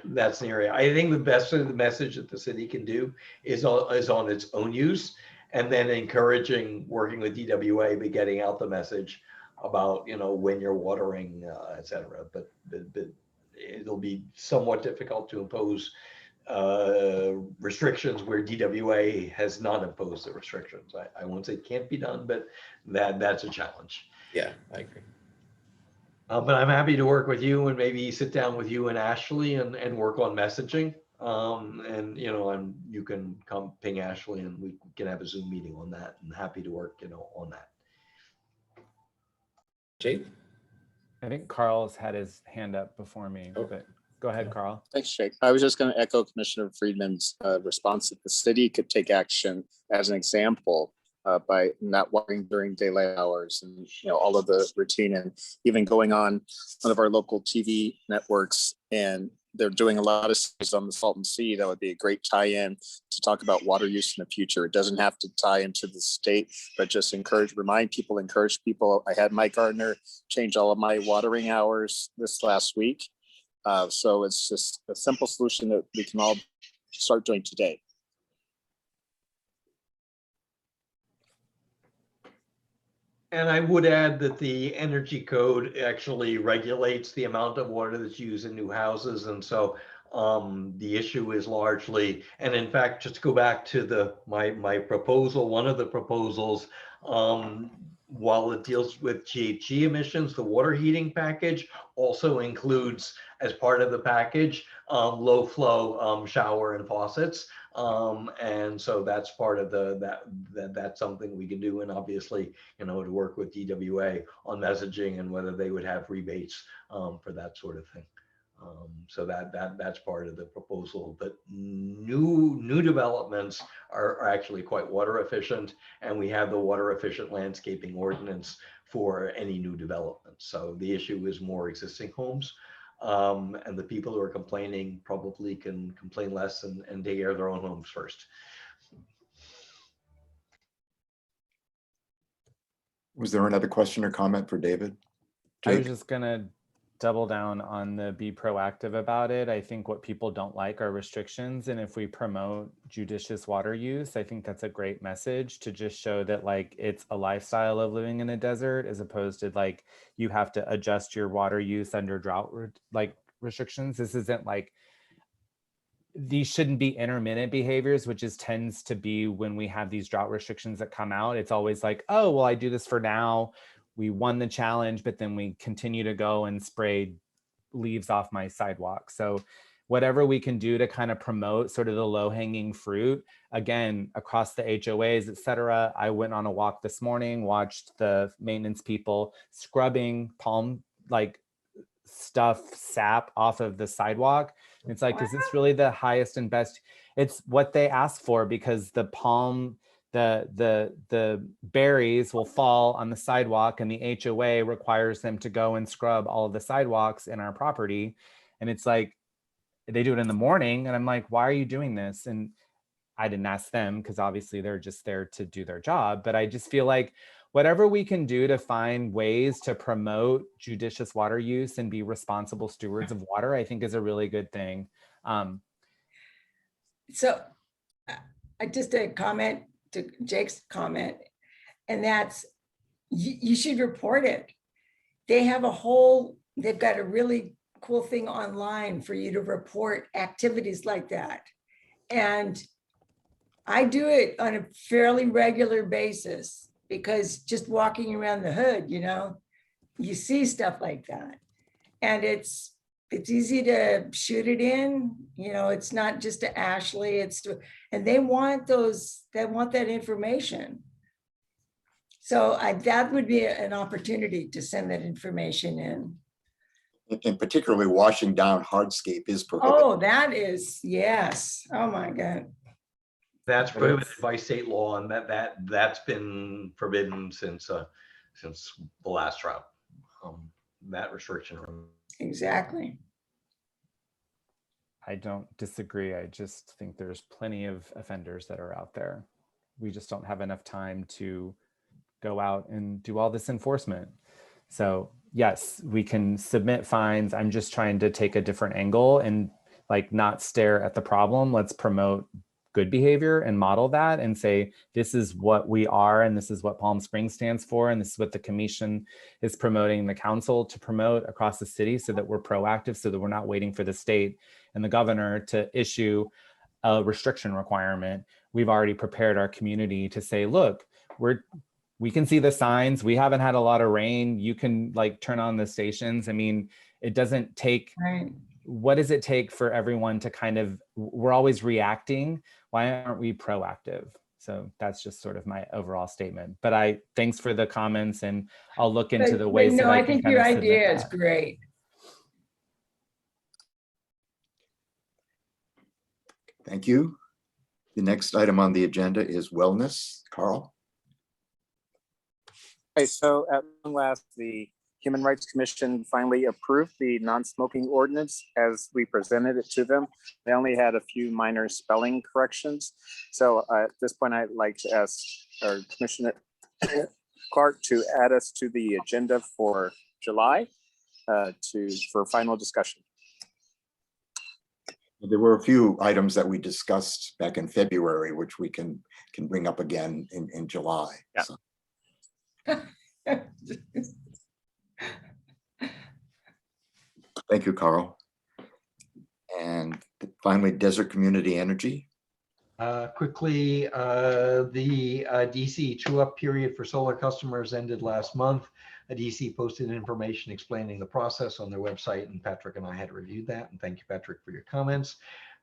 that's an area. I think the best of the message that the city can do is on its own use, and then encouraging working with DWA, but getting out the message about when you're watering, etc. But it'll be somewhat difficult to impose restrictions where DWA has not imposed the restrictions. I won't say it can't be done, but that's a challenge. Yeah, I agree. But I'm happy to work with you and maybe sit down with you and Ashley and work on messaging. And you can come ping Ashley and we can have a Zoom meeting on that. And happy to work on that. Jake? I think Carl's had his hand up before me, but go ahead, Carl. Thanks, Jake. I was just going to echo Commissioner Friedman's response that the city could take action as an example by not watering during daylight hours and all of the routine, and even going on one of our local TV networks, and they're doing a lot of series on the Salton Sea. That would be a great tie-in to talk about water use in the future. It doesn't have to tie into the state, but just encourage people. I had my gardener change all of my watering hours this last week. So it's just a simple solution that we can all start doing today. And I would add that the energy code actually regulates the amount of water that's used in new houses. And so the issue is largely, and in fact, just to go back to my proposal, one of the proposals, while it deals with GHG emissions, the water heating package also includes, as part of the package, low flow shower and faucets. And so that's part of that's something we can do. And obviously, to work with DWA on messaging and whether they would have rebates for that sort of thing. So that's part of the proposal. But new developments are actually quite water efficient, and we have the water efficient landscaping ordinance for any new development. So the issue is more existing homes. And the people who are complaining probably can complain less and take care of their own homes first. Was there another question or comment for David? I was Jake? just gonna double down on the be proactive about it. I think what people don't like are restrictions. And if we promote judicious water use, I think that's a great message to just show that like it's a lifestyle of living in a desert as opposed to like you have to adjust your water use under drought restrictions. This isn't like, these shouldn't be intermittent behaviors, which is tends to be when we have these drought restrictions that come out. It's always like, oh, well, I do this for now. We won the challenge, but then we continue to go and spray leaves off my sidewalk. So whatever we can do to kind of promote sort of the low hanging fruit, again, across the HOAs, et cetera. I went on a walk this morning, watched the maintenance people scrubbing palm like stuff, sap off of the sidewalk. It's like, is this really the highest and best? It's what they ask for because the palm, the berries will fall on the sidewalk and the HOA requires them to go and scrub all of the sidewalks in our property. And it's like, they do it in the morning and I'm like, why are you doing this? And I didn't ask them because obviously they're just there to do their job. But I just feel like whatever we can do to find ways to promote judicious water use and be responsible stewards of water, I think is a really good thing. So I just a comment to Jake's comment, and that's you should report it. They have they've got a really cool thing online for you to report activities like that. And I do it on a fairly regular basis because just walking around the hood, you know, you see stuff like that. And it's easy to shoot it in, you know, it's not just to Ashley, and they want that information. So that would be an opportunity to send that information in. And particularly washing down hardscape is prohibited. Oh, that is, yes. Oh my God. That's prohibited by state law, and that's been forbidden since the last drought. That restriction. Exactly. I don't disagree. I just think there's plenty of offenders that are out there. We just don't have enough time to go out and do all this enforcement. So yes, we can submit fines. I'm just trying to take a different angle and like not stare at the problem. Let's promote good behavior and model that and say, this is what we are and this is what Palm Springs stands for. And this is what the commission is promoting the council to promote across the city so that we're proactive, so that we're not waiting for the state and the governor to issue a restriction requirement. We've already prepared our community to say, look, we can see the signs. We haven't had a lot of rain. You can like turn on the stations. I mean, it doesn't take, right. What does it take for everyone to kind of, we're always reacting. Why aren't we proactive? So that's just sort of my overall statement. But thanks for the comments and I'll look into the ways that I think can your kind of idea is that. great. Thank you. The next item on the agenda is wellness. Carl? Okay, so at long last, the Human Rights Commission finally approved the non-smoking ordinance as we presented it to them. They only had a few minor spelling corrections. So at this point, I'd like to ask our Commissioner Clark to add us to the agenda for July for final discussion. There were a few items that we discussed back in February, which we can bring up again in July. Yeah. So. Thank you, Carl. And finally, Desert Community Energy. Quickly, the DC true-up period for solar customers ended last month. DC posted information explaining the process on their website, and Patrick and I had reviewed that. And thank you, Patrick, for your comments.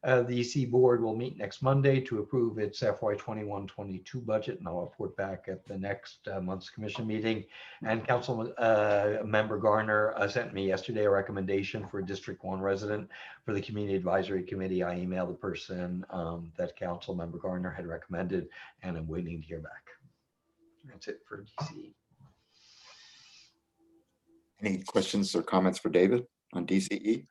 The DC board will meet next Monday to approve its FY21-22 budget, and I'll report back at the next month's commission meeting. And Council Member Garner sent me yesterday a recommendation for a District 1 resident for the Community Advisory Committee. I emailed the person that Council Member Garner had recommended, and I'm waiting to hear back. That's it for DC. Any questions or comments for David on DCE?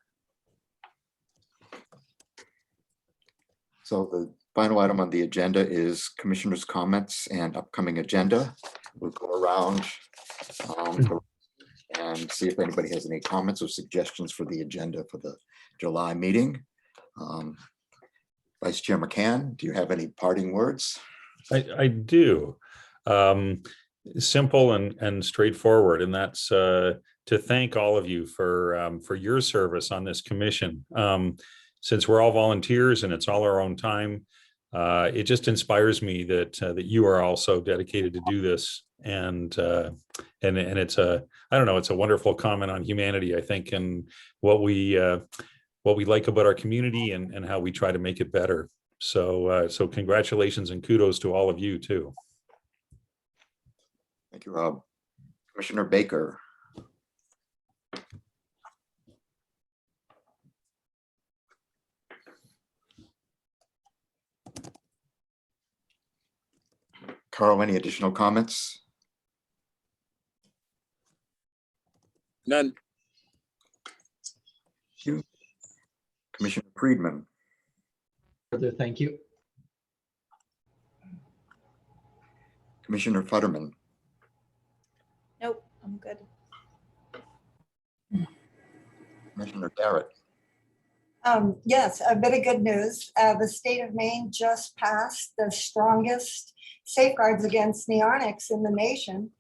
So the final item on the agenda is commissioners' comments and upcoming agenda. We'll go around and and see if anybody has any comments or suggestions for the agenda for the July meeting. Vice Chair McCann, do you have any parting words? I do. Simple and straightforward, and that's to thank all of you for your service on this commission. Since we're all volunteers and it's all our own time, it just inspires me that you are also dedicated to do this, and it's I don't know, it's a wonderful comment on humanity, I think, and what we like about our community and how we try to make it better. So congratulations and kudos to all of you too. Thank you, Rob. Commissioner Baker. Carl, any additional comments? None. Thank you. Commissioner Friedman. Further, thank you. Commissioner Futterman. Nope, I'm good. Commissioner Garrett. Yes, a bit of good news. The state of Maine just passed the strongest safeguards against neonics in the nation,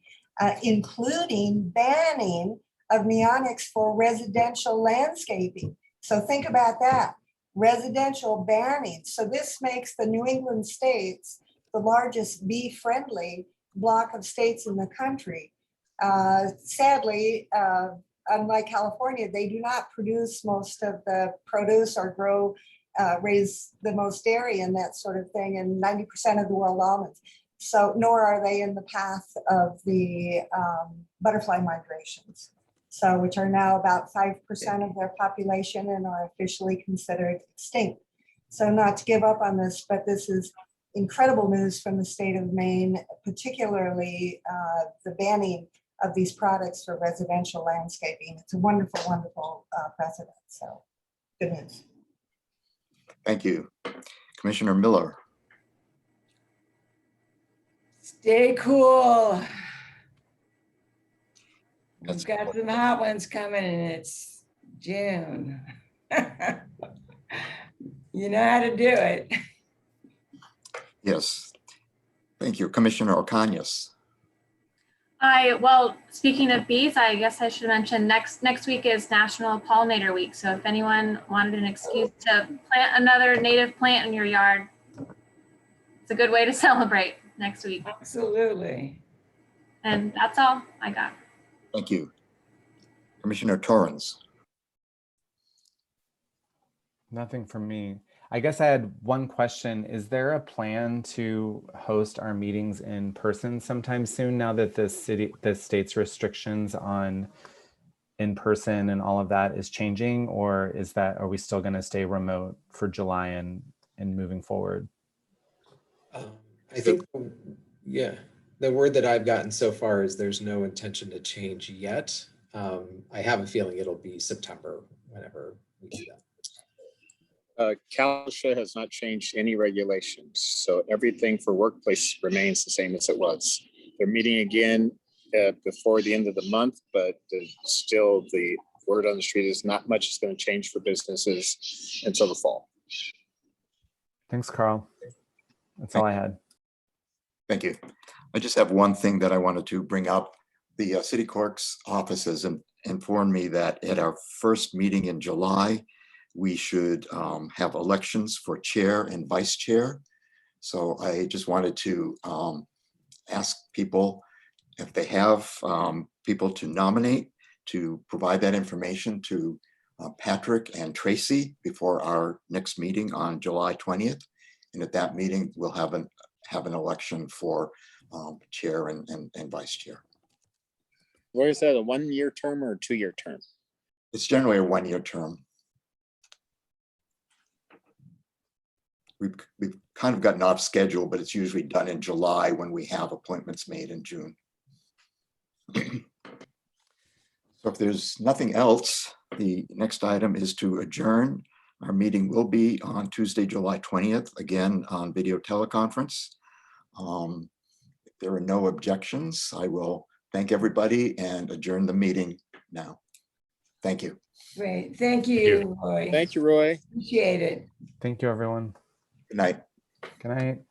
including banning of neonics for residential landscaping. So think about that, residential banning. So this makes the New England states the largest bee-friendly block of states in the country. Sadly, unlike California, they do not produce most of the produce or raise the most dairy and that sort of thing, and 90% of the world almonds. So nor are they in the path of the butterfly migrations, so which are now about 5% of their population and are officially considered extinct. So not to give up on this, but this is incredible news from the state of Maine, particularly the banning of these products for residential landscaping. It's a wonderful, wonderful precedent. So good news. Thank you. Commissioner Miller. Stay cool. That's We've got some hot ones coming and it's June. You know how to do it. Yes. Thank you. Commissioner Ocasio. Well, speaking of bees, I guess I should mention next week is National Pollinator Week. So if anyone wanted an excuse to plant another native plant in your yard, it's a good way to celebrate next week. Absolutely. And that's all I got. Thank you. Commissioner Torrens. Nothing from me. I guess I had one question. Is there a plan to host our meetings in person sometime soon now that the state's restrictions on in-person and all of that is changing, or are we still going to stay remote for July and moving forward? I think, yeah, the word that I've gotten so far is there's no intention to change yet. I have a feeling it'll be September whenever we do that. California has not changed any regulations, so everything for workplace remains the same as it was. They're meeting again before the end of the month, but still the word on the street is not much is going to change for businesses until the fall. Thanks, Carl. That's all I had. Thank you. I just have one thing that I wanted to bring up. The city clerk's office has informed me that at our first meeting in July, we should have elections for chair and vice chair. So I just wanted to ask people if they have people to nominate, to provide that information to Patrick and Tracy before our next meeting on July 20th. And at that meeting, we'll have an election for chair and vice chair. Where is that, a 1-year term or a 2-year term? It's generally a 1-year term. We've kind of gotten off schedule, but it's usually done in July when we have appointments made in June. So if there's nothing else, the next item is to adjourn. Our meeting will be on Tuesday, July 20th, again on video teleconference. If there are no objections, I will thank everybody and adjourn the meeting now. Thank you. Great. Thank you. you, Roy. Thank you, Roy. Appreciate it. Thank you, everyone. Good night. Good night.